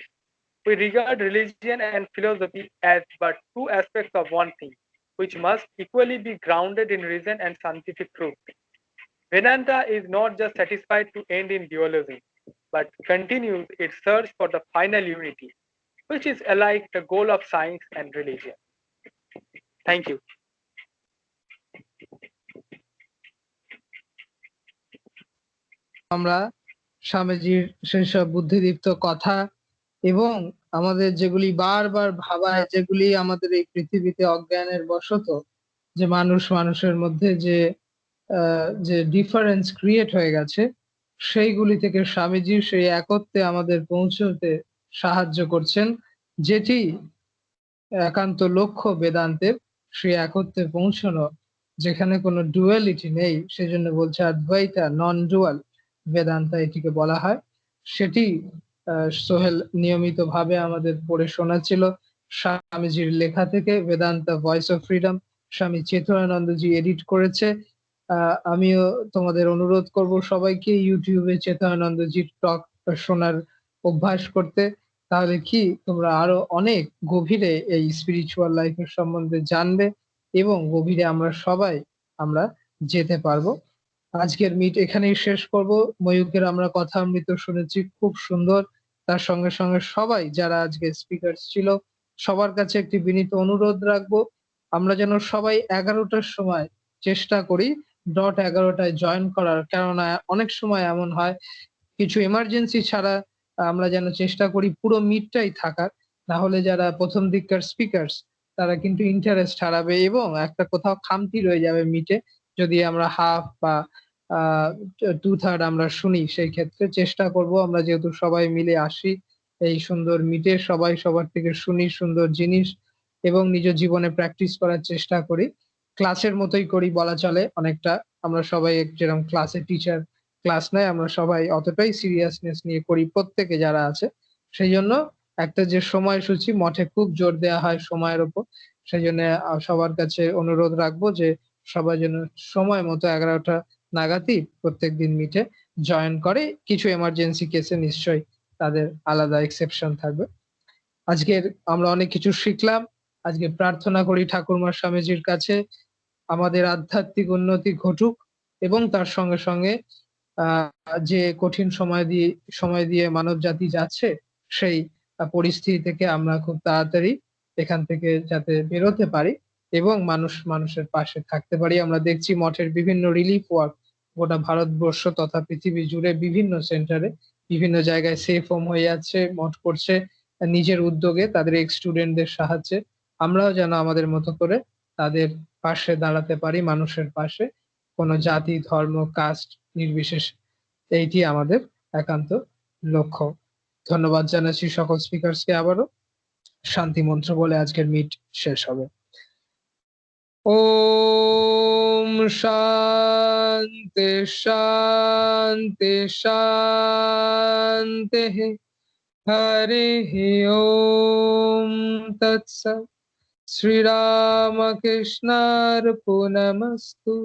We regard religion and philosophy as but two aspects of one thing, which must equally be grounded in reason and scientific truth. Vedanta is not just satisfied to end in dualism, but continues its search for the final unity, which is alike the goal of science and religion. Thank you. আমরা স্বামীজির সেসব বুদ্ধিদীপ্ত কথা এবং আমাদের যেগুলি বারবার ভাবায়, যেগুলি আমাদের এই পৃথিবীতে অজ্ঞানের বশত যে মানুষের মধ্যে যে ডিফারেন্স ক্রিয়েট হয়ে গেছে, সেইগুলি থেকে স্বামীজি সেই একত্বে আমাদের পৌঁছতে সাহায্য করছেন, যেটি একান্ত লক্ষ্য বেদান্তের, সেই একত্বে পৌঁছানো, যেখানে কোনো ডুয়ালিটি নেই, সেজন্য বলছে অদ্বৈতা, নন ডুয়াল বেদান্তা এটিকে বলা হয়। সেটি সোহেল নিয়মিত ভাবে আমাদের পড়ে শোনাচ্ছিল স্বামীজির লেখা থেকে, বেদান্তা ভয়েস অফ ফ্রিডম, স্বামী চেতনানন্দজি এডিট করেছে। আমিও তোমাদের অনুরোধ করব সবাইকে ইউটিউবে চেতনানন্দজির টক শোনার অভ্যাস করতে। তাহলে কি তোমরা আরো অনেক গভীরে এই স্পিরিচুয়াল লাইফের সম্বন্ধে জানবে এবং গভীরে আমরা যেতে পারবো। আজকের মিট এখানেই শেষ করব। ময়ূকের আমরা কথা অমৃত শুনেছি, খুব সুন্দর। তার সঙ্গে সঙ্গে সবাই যারা আজকে স্পিকার ছিল, সবার কাছে একটি বিনীত অনুরোধ রাখবো, আমরা যেন সবাই 11টার সময় চেষ্টা করি ডট 11টায় জয়েন করার। কেননা অনেক সময় এমন হয়, কিছু এমার্জেন্সি ছাড়া আমরা যেন চেষ্টা করি পুরো মিটটাই থাকার, না হলে যারা প্রথম দিককার স্পিকার্স তারা কিন্তু ইন্টারেস্ট হারাবে এবং একটা কোথাও খামতি রয়ে যাবে মিটে, যদি আমরা হাফ বা 2/3 আমরা শুনি। সেই ক্ষেত্রে চেষ্টা করব আমরা যেহেতু সবাই মিলে আসি এই সুন্দর মিটে সবাই সবার থেকে শুনি সুন্দর জিনিস এবং নিজ জীবনে প্র্যাকটিস করার চেষ্টা করি। ক্লাসের মতোই করি বলা চলে অনেকটা। আমরা সবাই যেরকম ক্লাসে টিচার ক্লাস নেয়, আমরা সবাই অতটাই সিরিয়াসনেস নিয়ে করি প্রত্যেকে যারা আছে। সেই জন্য একটা যে সময়সূচি মঠে খুব জোর দেওয়া হয় সময়ের উপর। সেই জন্য সবার কাছে অনুরোধ রাখবো যে সবাই যেন সময় মতো 11টা নাগাদই প্রত্যেকদিন মিটে জয়েন করে। কিছু এমার্জেন্সি কেসে নিশ্চয়ই তাদের আলাদা এক্সেপশন থাকবে। আজকের আমরা অনেক কিছু শিখলাম। আজকে প্রার্থনা করি ঠাকুরমা স্বামীজির কাছে আমাদের আধ্যাত্মিক উন্নতি ঘটুক এবং তার সঙ্গে সঙ্গে যে কঠিন সময় দিয়ে মানব জাতি যাচ্ছে সেই পরিস্থিতি থেকে আমরা খুব তাড়াতাড়ি এখান থেকে যাতে বেরোতে পারি এবং মানুষের পাশে থাকতে পারি। আমরা দেখছি মঠের বিভিন্ন রিলিফ ওয়ার্ক গোটা ভারতবর্ষ তথা পৃথিবী জুড়ে বিভিন্ন সেন্টারে বিভিন্ন জায়গায় সেফ হোম হয়ে যাচ্ছে, মঠ করছে নিজের উদ্যোগে তাদের এক্স স্টুডেন্টদের সাহায্যে। আমরাও যেন আমাদের মতো করে তাদের পাশে দাঁড়াতে পারি, মানুষের পাশে, কোনো জাতি ধর্ম কাস্ট নির্বিশেষে। এইটি আমাদের একান্ত লক্ষ্য। ধন্যবাদ জানাচ্ছি সকল স্পিকার্সকে। আবারও শান্তি মন্ত্র বলে আজকের মিট শেষ হবে। ওম শান্তি শান্তি শান্তি হরি ওম তৎসৎ। শ্রীরামকৃষ্ণার্পণমস্তু।